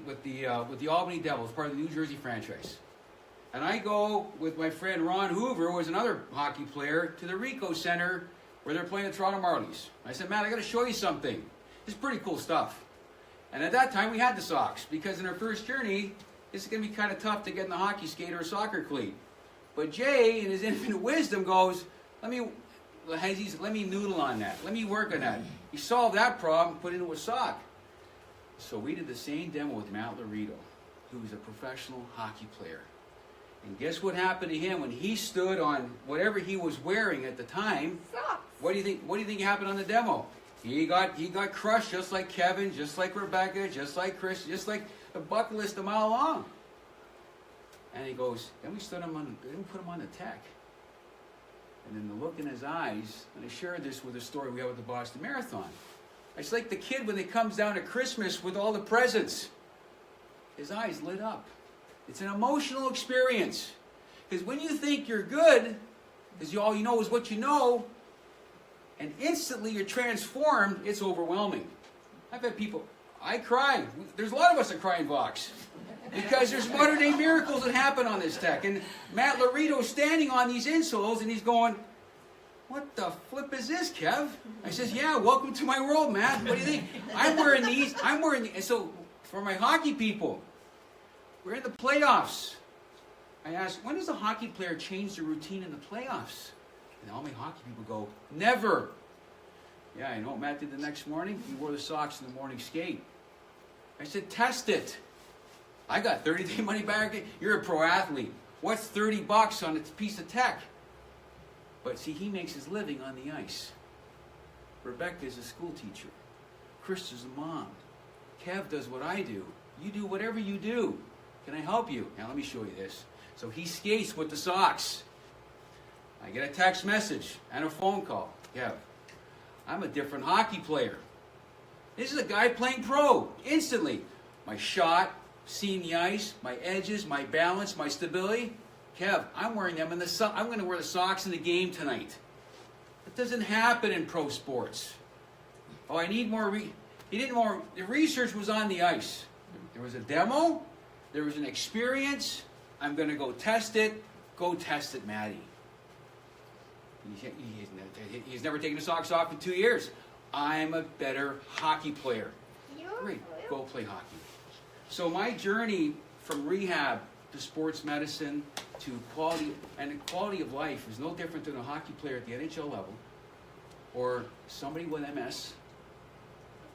Devils, part of the New Jersey franchise. And I go with my friend Ron Hoover, who was another hockey player, to the Ricoh Center where they're playing the Toronto Marlies. I said, Matt, I got to show you something. It's pretty cool stuff. And at that time, we had the socks, because in our first journey, it's going to be kind of tough to get in the hockey skate or a soccer cleat. But Jay, in his infinite wisdom, goes, let me noodle on that. Let me work on that. He solved that problem, put it into a sock. So we did the same demo with Matt Laredo, who was a professional hockey player. And guess what happened to him when he stood on whatever he was wearing at the time? Socks. What do you think happened on the demo? He got crushed, just like Kevin, just like Rebecca, just like Chris, just like the bucket list a mile long. And he goes, then we put him on the tech. And then the look in his eyes, and I shared this with a story we had with the Boston Marathon. It's like the kid when he comes down at Christmas with all the presents. His eyes lit up. It's an emotional experience. Because when you think you're good, because all you know is what you know, and instantly you're transformed, it's overwhelming. I've had people, I cry. There's a lot of us that cry in Vox. Because there's modern-day miracles that happen on this tech. And Matt Laredo's standing on these insoles, and he's going, what the flip is this, Kev? I says, yeah, welcome to my world, Matt. What do you think? I'm wearing these. And so, for my hockey people, we're in the playoffs. I asked, when does a hockey player change their routine in the playoffs? And all my hockey people go, never. Yeah, you know what Matt did the next morning? He wore the socks in the morning skate. I said, test it. I got 30-day money back. You're a pro athlete. What's $30 on a piece of tech? But see, he makes his living on the ice. Rebecca is a school teacher. Krista's a mom. Kev does what I do. You do whatever you do. Can I help you? Now let me show you this. So he skates with the socks. I get a text message and a phone call. Kev, I'm a different hockey player. This is a guy playing pro. Instantly. My shot, seeing the ice, my edges, my balance, my stability. Kev, I'm wearing them in the I'm going to wear the socks in the game tonight. That doesn't happen in pro sports. Oh, I need more. He didn't more. The research was on the ice. There was a demo. There was an experience. I'm going to go test it. Go test it, Maddie. He's never taken the socks off in 2 years. I'm a better hockey player. Great. Go play hockey. So my journey from rehab to sports medicine to quality of life is no different than a hockey player at the NHL level, or somebody with MS,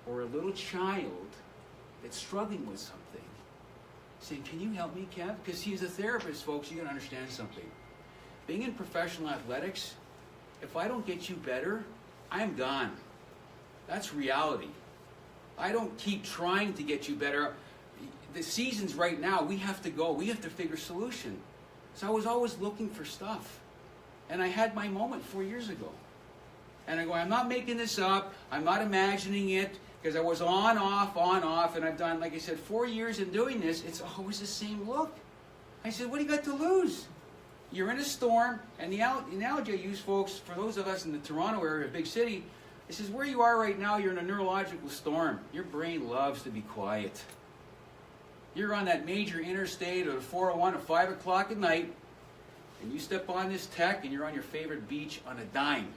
or a little child that's struggling with something. Saying, can you help me, Kev? Because he's a therapist, folks. You got to understand something. Being in professional athletics, if I don't get you better, I'm gone. That's reality. I don't keep trying to get you better. The season's right now. We have to go. We have to figure a solution. So I was always looking for stuff. And I had my moment 4 years ago. And I go, I'm not making this up. I'm not imagining it. Because I was on, off. And I've done, like I said, 4 years in doing this. It's always the same look. I said, what do you got to lose? You're in a storm. And the analogy I use, folks, for those of us in the Toronto area, a big city, it says where you are right now, you're in a neurological storm. Your brain loves to be quiet. You're on that major interstate or the 401 at 5 o'clock at night, and you step on this tech and you're on your favorite beach on a dime.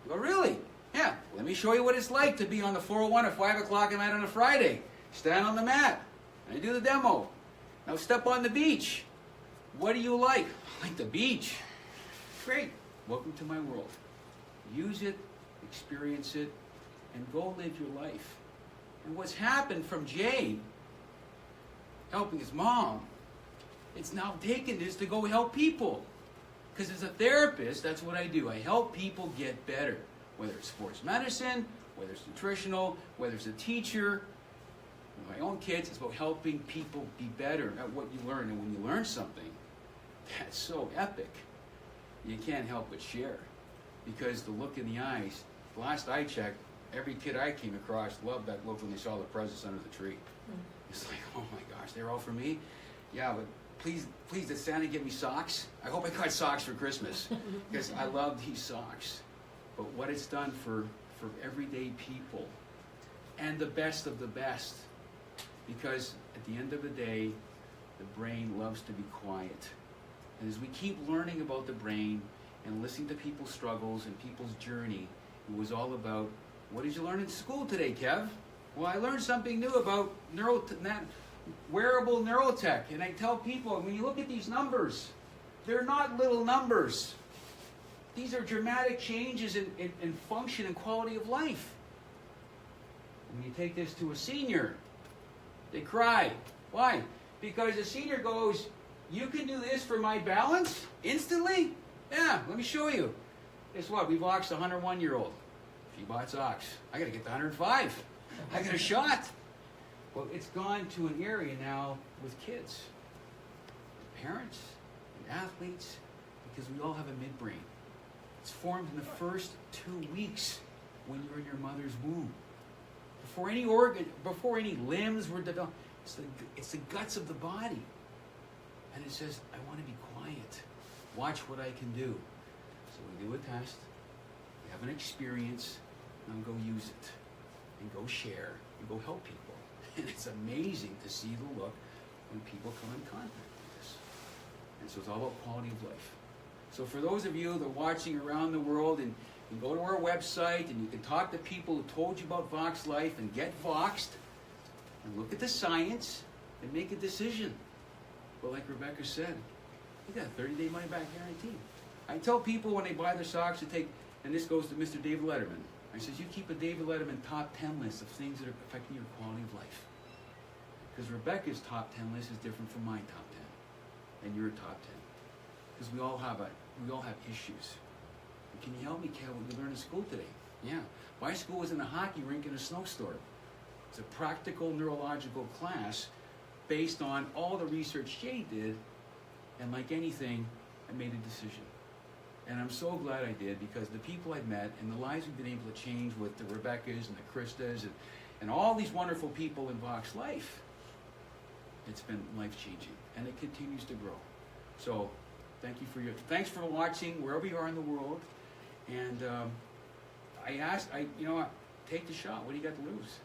You go, really? Yeah, let me show you what it's like to be on the 401 at 5 o'clock at night on a Friday. Stand on the mat. And I do the demo. Now step on the beach. What do you like? I like the beach. Great. Welcome to my world. Use it, experience it, and go live your life. And what's happened from Jay helping his mom, it's now taken this to go help people. Because as a therapist, that's what I do. I help people get better, whether it's sports medicine, whether it's nutritional, whether it's a teacher. With my own kids, it's about helping people be better at what you learn. And when you learn something that's so epic, you can't help but share. Because the look in the eyes, the last I checked, every kid I came across loved that look when they saw the presents under the tree. It's like, oh my gosh, they're all for me? Yeah, but please, did Santa give me socks? I hope I got socks for Christmas, because I love these socks. But what it's done for everyday people, and the best of the best, because at the end of the day, the brain loves to be quiet. And as we keep learning about the brain and listening to people's struggles and people's journey, it was all about, what did you learn in school today, Kev? Well, I learned something new about wearable neurotech. And I tell people, when you look at these numbers, they're not little numbers. These are dramatic changes in function and quality of life. When you take this to a senior, they cry. Why? Because the senior goes, you can do this for my balance instantly? Yeah, let me show you. Guess what? We Voxxed a 101-year-old. She bought socks. I got to get to 105. I got a shot. Well, it's gone to an area now with kids, parents, and athletes, because we all have a midbrain. It's formed in the first 2 weeks when you're in your mother's womb. Before any organ, before any limbs were developed, it's the guts of the body. And it says, I want to be quiet. Watch what I can do. So we do a test, we have an experience, and go use it, and go share, and go help people. And it's amazing to see the look when people come in contact with this. And so it's all about quality of life. So for those of you that are watching around the world, and you can go to our website, and you can talk to people who told you about Voxxlife, and get Voxxed, and look at the science, and make a decision. But like Rebecca said, you got a 30-day money-back guarantee. I tell people when they buy their socks to take, and this goes to Mr. David Letterman, I says, you keep a David Letterman top 10 list of things that are affecting your quality of life. Because Rebecca's top 10 list is different from my top 10, and your top 10. Because we all have issues. And can you help me, Kel, what you learned in school today? Yeah. My school was in a hockey rink in a snowstorm. It's a practical neurological class based on all the research Jay did, and like anything, I made a decision. And I'm so glad I did, because the people I've met and the lives we've been able to change with the Rebeccas and the Kristas and all these wonderful people in Voxxlife, it's been life-changing, and it continues to grow. So thanks for watching wherever you are in the world. And take the shot. What do you got to lose?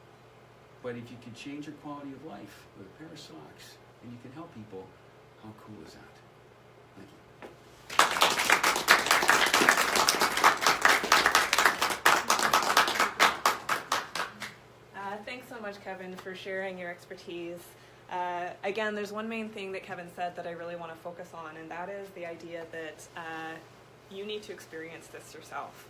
But if you can change your quality of life with a pair of socks, and you can help people, how cool is that? Thank you. Thanks so much, Kevin, for sharing your expertise. Again, there's one main thing that Kevin said that I really want to focus on, and that is the idea that you need to experience this yourself.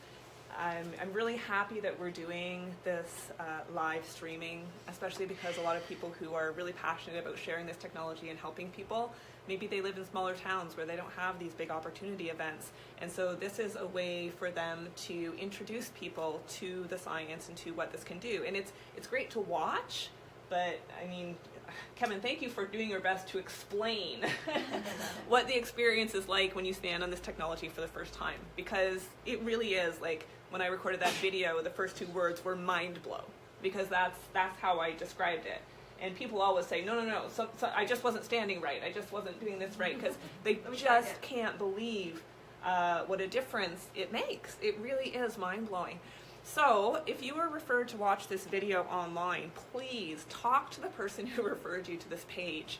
I'm really happy that we're doing this live streaming, especially because a lot of people who are really passionate about sharing this technology and helping people, maybe they live in smaller towns where they don't have these big opportunity events. And so this is a way for them to introduce people to the science and to what this can do. And it's great to watch, but I mean, Kevin, thank you for doing your best to explain what the experience is like when you stand on this technology for the first time, because it really is like, when I recorded that video, the first 2 words were mind blow, because that's how I described it. And people always say, no, so I just wasn't standing right, I just wasn't doing this right, because they just can't believe what a difference it makes. It really is mind-blowing. So if you were referred to watch this video online, please talk to the person who referred you to this page.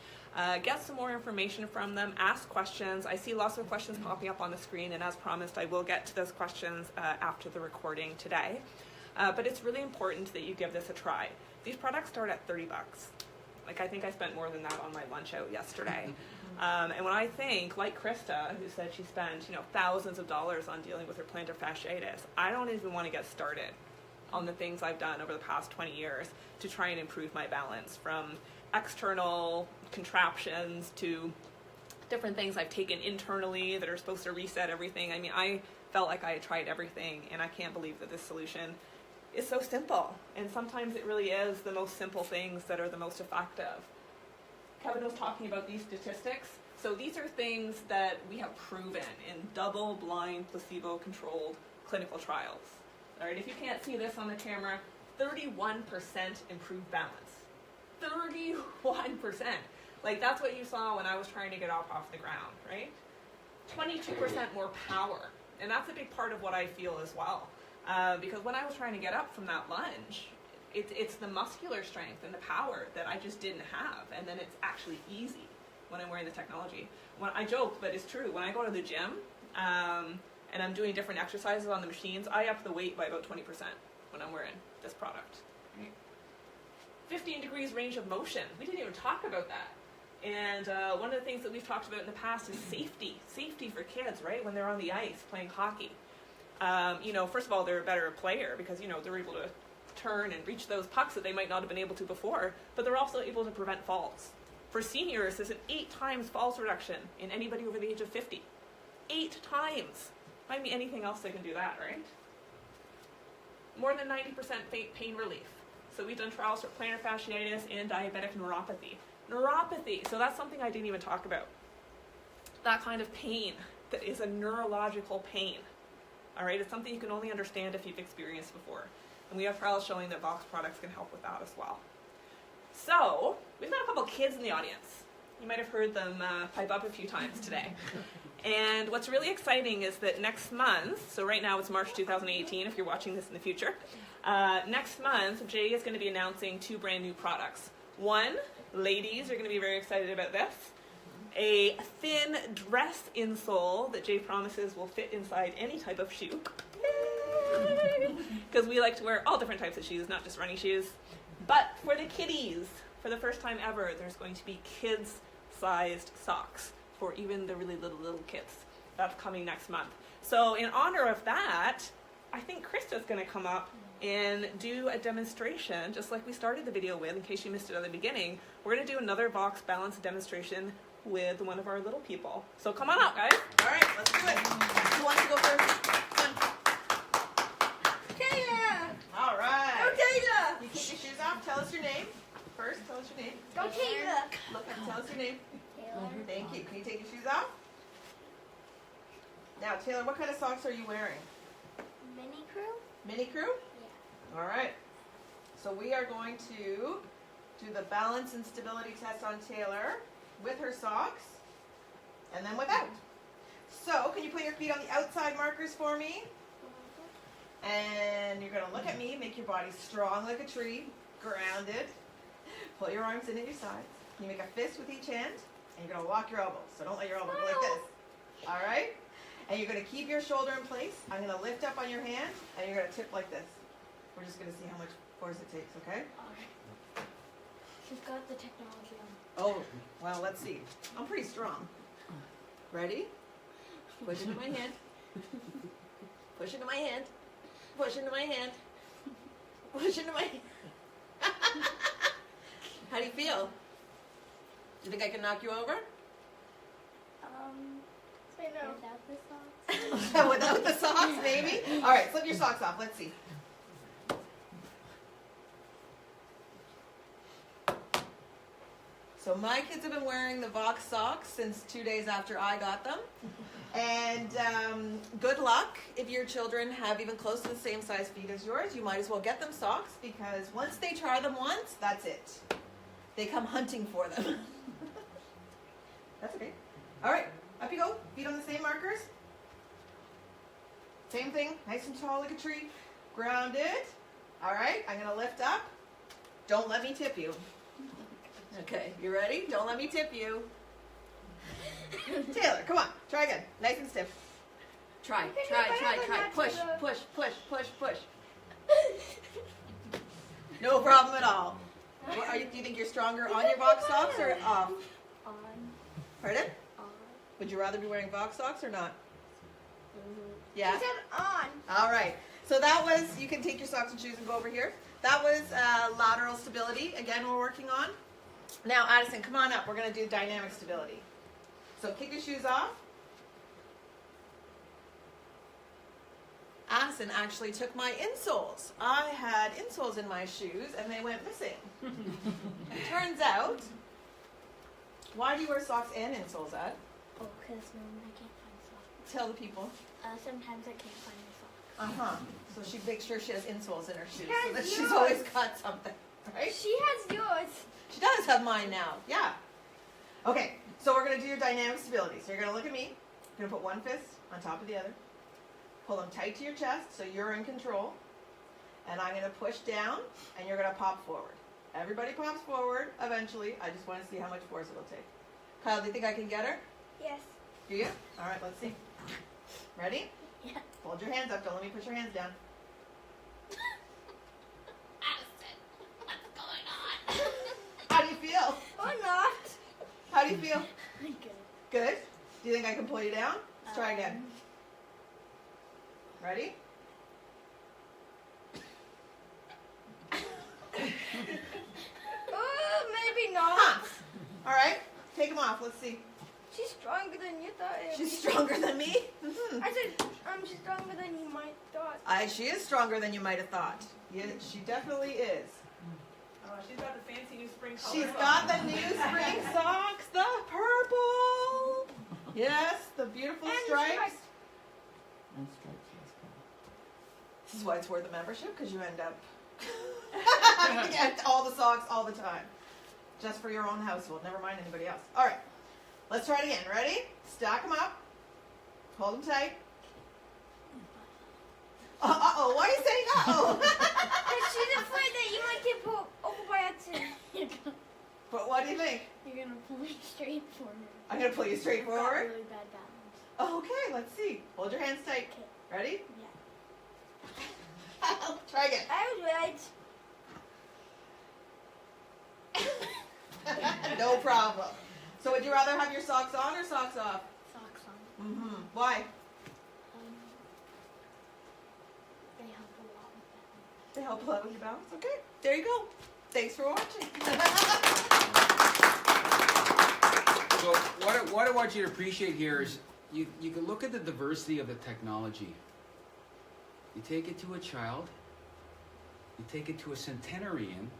Get some more information from them, ask questions. I see lots of questions popping up on the screen, and as promised, I will get to those questions after the recording today. But it's really important that you give this a try. These products start at $30. Like, I think I spent more than that on my lunch out yesterday. And when I think, like Krista, who said she spent, thousands of dollars on dealing with her plantar fasciitis, I don't even want to get started on the things I've done over the past 20 years to try and improve my balance, from external contraptions to different things I've taken internally that are supposed to reset everything. I mean, I felt like I had tried everything, and I can't believe that this solution is so simple. And sometimes it really is the most simple things that are the most effective. Kevin was talking about these statistics. So these are things that we have proven in double-blind, placebo-controlled clinical trials. All right, if you can't see this on the camera, 31% improved balance. 31%. Like, that's what you saw when I was trying to get off the ground, right? 22% more power. And that's a big part of what I feel as well. Because when I was trying to get up from that lunge, it's the muscular strength and the power that I just didn't have. And then it's actually easy when I'm wearing the technology. When I joke, but it's true, when I go to the gym and I'm doing different exercises on the machines, I up the weight by about 20% when I'm wearing this product. Right? 15 degrees range of motion. We didn't even talk about that. And one of the things that we've talked about in the past is safety. Safety for kids, right, when they're on the ice playing hockey. You know, first of all, they're a better player because, you know, they're able to turn and reach those pucks that they might not have been able to before, but they're also able to prevent falls. For seniors, there's an 8 times falls reduction in anybody over the age of 50. 8 times. Find me anything else that can do that, right? More than 90% pain relief. So we've done trials for plantar fasciitis and diabetic neuropathy. Neuropathy, so that's something I didn't even talk about. That kind of pain that is a neurological pain. All right, it's something you can only understand if you've experienced before. And we have trials showing that Vox products can help with that as well. So, we've got a couple kids in the audience. You might have heard them pipe up a few times today. And what's really exciting is that next month, so right now it's March 2018 if you're watching this in the future, next month Jay is going to be announcing 2 brand new products. One, ladies are going to be very excited about this, a thin dress insole that Jay promises will fit inside any type of shoe. Because we like to wear all different types of shoes, not just running shoes. But for the kiddies, for the first time ever, there's going to be kids-sized socks for even the really little kids. That's coming next month. So in honor of that, I think Krista's going to come up and do a demonstration, just like we started the video with, in case you missed it at the beginning. We're going to do another Vox balance demonstration with one of our little people. So come on up, guys. All right, let's do it. Who wants to go first? Taylor! All right. Go Taylor! You take your shoes off. Tell us your name. First, tell us your name. Go Taylor! Look and tell us your name. Taylor. Thank you. Can you take your shoes off? Now, Taylor, what kind of socks are you wearing? Mini crew? Mini crew? Yeah. All right. So we are going to do the balance and stability test on Taylor with her socks and then without. So, can you put your feet on the outside markers for me? And you're going to look at me, make your body strong like a tree, grounded. Pull your arms in at your sides. You make a fist with each hand, and you're going to walk your elbows. So don't let your elbow go like this. All right? And you're going to keep your shoulder in place. I'm going to lift up on your hand, and you're going to tip like this. We're just going to see how much force it takes, okay? Alright. She's got the technology on. Oh, well, let's see. I'm pretty strong. Ready? Push into my hand. Push into my hand. Push into my hand. Push into my hand. How do you feel? Do you think I can knock you over? Say no. Without the socks? Without the socks, maybe? All right, slip your socks off. Let's see. So my kids have been wearing the Vox socks since 2 days after I got them. And good luck if your children have even close to the same size feet as yours. You might as well get them socks because once they try them once, that's it. They come hunting for them. That's okay. All right, up you go. Feet on the same markers. Same thing, nice and tall like a tree. Grounded. All right, I'm gonna lift up. Don't let me tip you. Okay, you ready? Don't let me tip you. Taylor, come on. Try again. Nice and stiff. Try. Push. No problem at all. What, do you think you're stronger on your Vox socks or off? On. Pardon? On. Would you rather be wearing Vox socks or not? She Yeah? said on. All right. So that was, you can take your socks and shoes and go over here. That was lateral stability. Again, we're working on. Now, Addison, come on up. We're going to do dynamic stability. So kick your shoes off. Addison actually took my insoles. I had insoles in my shoes and they went missing. It turns out, why do you wear socks and insoles, Ad? Oh, because I can't find socks. Tell the people. Sometimes I can't find my socks. Uh-huh. So she makes sure she has insoles in her shoes She so that has she's yours. always got something, right? She has yours. She does have mine now, yeah. Okay, so we're going to do your dynamic stability. So you're going to look at me. You're going to put one fist on top of the other. Pull them tight to your chest so you're in control. And I'm going to push down and you're going to pop forward. Everybody pops forward eventually. I just want to see how much force it'll take. Kyle, do you think I can get her? Yes. Do you? All right, let's see. Ready? Yeah. Hold your hands up. Don't let me push your hands down. Addison, what's going on? How do you feel? Or not. How do you feel? Good. Good? Do you think I can pull you down? Let's try again. Ready? Maybe not. Huh. All right. Take them off. Let's see. She's stronger than you thought. She's stronger than me? Mhm. I said, she's stronger than you might thought. She is stronger than you might have thought. Yeah, she definitely is. Oh, she's got the fancy new spring color. She's got the new spring socks, the purple. Yes, the beautiful And stripes. And stripes, yes, Kyle. This is why it's worth a membership, because you end up get all the socks all the time. Just for your own household, never mind anybody else. All right, let's try it again. Ready? Stack them up. Hold them tight. Uh-oh, why are you saying uh-oh? She's afraid that you might get pulled over by accident. But what do you think? You're going to pull me straight forward. I'm going to pull you straight I've got forward. really bad balance. Okay, let's see. Hold your hands tight. Okay. Ready? Yeah. Try again. I was right. No problem. So would you rather have your socks on or socks off? Socks on. Mm-hmm. Why? They help a lot with that. They help a lot with your balance. Okay, there you go. Thanks for watching. So what I want you to appreciate here is you can look at the diversity of the technology. You take it to a child, you take it to a centenarian,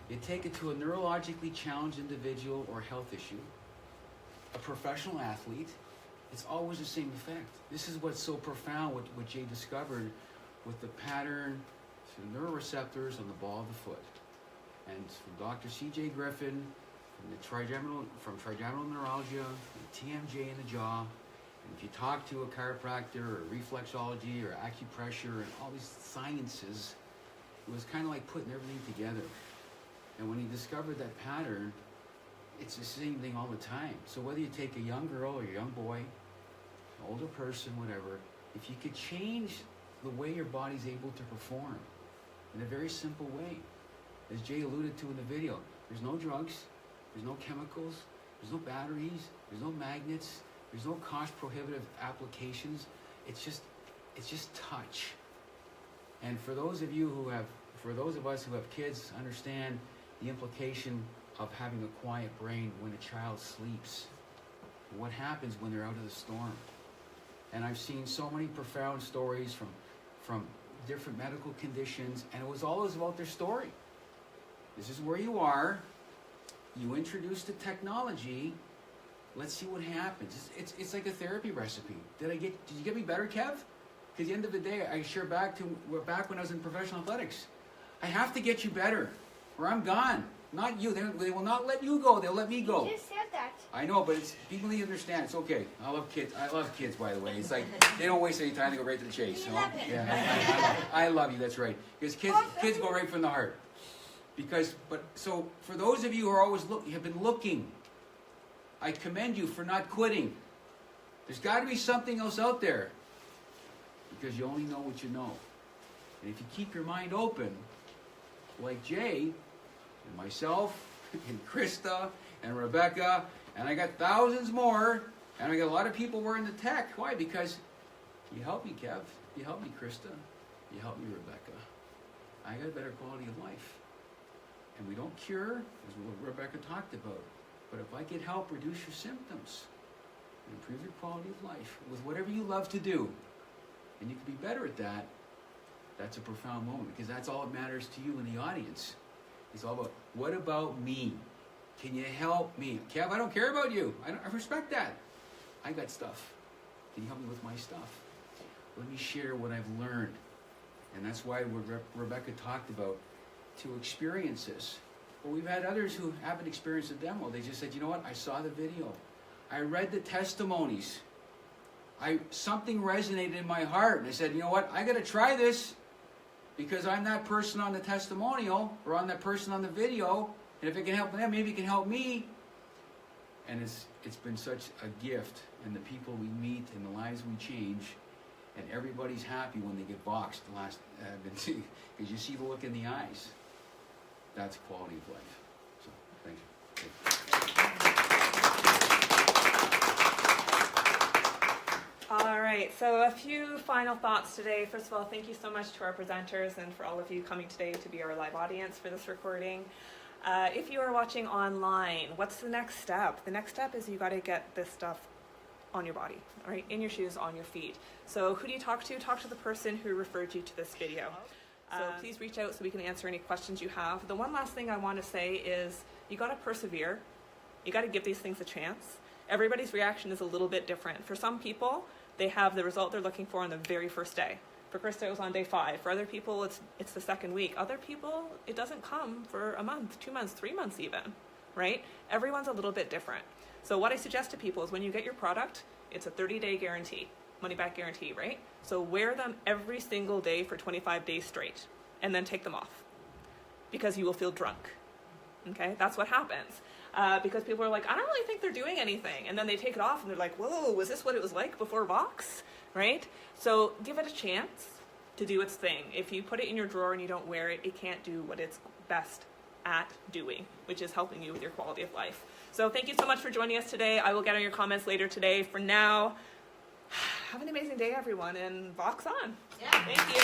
you take it to a neurologically challenged individual or health issue, a professional athlete, it's always the same effect. This is what's so profound, what Jay discovered with the pattern to the neuroreceptors on the ball of the foot. And from Dr. C.J. Griffin, from trigeminal neuralgia, from TMJ in the jaw, and if you talk to a chiropractor or reflexology or acupressure and all these sciences, it was kind of like putting everything together. And when he discovered that pattern, it's the same thing all the time. So whether you take a young girl or a young boy, an older person, whatever, if you could change the way your body's able to perform in a very simple way, as Jay alluded to in the video, there's no drugs, there's no chemicals, there's no batteries, there's no magnets, there's no cost prohibitive applications. It's just touch. And for those of us who have kids, understand the implication of having a quiet brain when a child sleeps. What happens when they're out of the storm? And I've seen so many profound stories from different medical conditions, and it was always about their story. This is where you are. You introduce the technology. Let's see what happens. It's like a therapy recipe. Did you get me better, Kev? Because at the end of the day, we're back when I was in professional athletics. I have to get you better, or I'm gone. Not you. They will not let you go. They'll let me go. You just said that. I know, but people need to understand. It's okay. I love kids, by the way. It's like they don't waste any time. They go right to the chase. You You know? love it. Yeah, I love you. That's right. Because kids go right from the heart. So for those of you who are always have been looking, I commend you for not quitting. There's got to be something else out there, because you only know what you know. And if you keep your mind open, like Jay and myself and Krista and Rebecca, and I got thousands more, and I got a lot of people wearing the tech. Why? Because you help me, Kev. You help me, Krista. You help me, Rebecca. I got a better quality of life. And we don't cure, as what Rebecca talked about. But if I can help reduce your symptoms and improve your quality of life with whatever you love to do, and you can be better at that, that's a profound moment, because that's all that matters to you in the audience. It's all about, what about me? Can you help me? Kev, I don't care about you. I respect that. I got stuff. Can you help me with my stuff? Let me share what I've learned. And that's why what Rebecca talked about, to experience this. But we've had others who haven't experienced the demo. They just said, you know what, I saw the video. I read the testimonies. Something resonated in my heart. And I said, you know what, I got to try this, because I'm that person on the testimonial, or I'm that person on the video, and if it can help them, maybe it can help me. And it's been such a gift, and the people we meet and the lives we change, and everybody's happy when they get boxed. Because you see the look in the eyes. That's quality of life. So, thank you. All right, so a few final thoughts today. First of all, thank you so much to our presenters and for all of you coming today to be our live audience for this recording. If you are watching online, what's the next step? The next step is you got to get this stuff on your body, all right, in your shoes, on your feet. So who do you talk to? Talk to the person who referred you to this video. So please reach out so we can answer any questions you have. The one last thing I want to say is you got to persevere. You got to give these things a chance. Everybody's reaction is a little bit different. For some people, they have the result they're looking for on the very first day. For Krista, it was on day 5. For other people, it's the second week. Other people, it doesn't come for a month, 2 months, 3 months even, right? Everyone's a little bit different. So what I suggest to people is when you get your product, it's a 30-day guarantee, money-back guarantee, right? So wear them every single day for 25 days straight, and then take them off, because you will feel drunk, okay? That's what happens. Because people are like, I don't really think they're doing anything. And then they take it off and they're like, whoa, was this what it was like before Vox? Right? So give it a chance to do its thing. If you put it in your drawer and you don't wear it, it can't do what it's best at doing, which is helping you with your quality of life. So thank you so much for joining us today. I will get on your comments later today. For now, have an amazing day, everyone, and Vox on. Yeah. Thank you.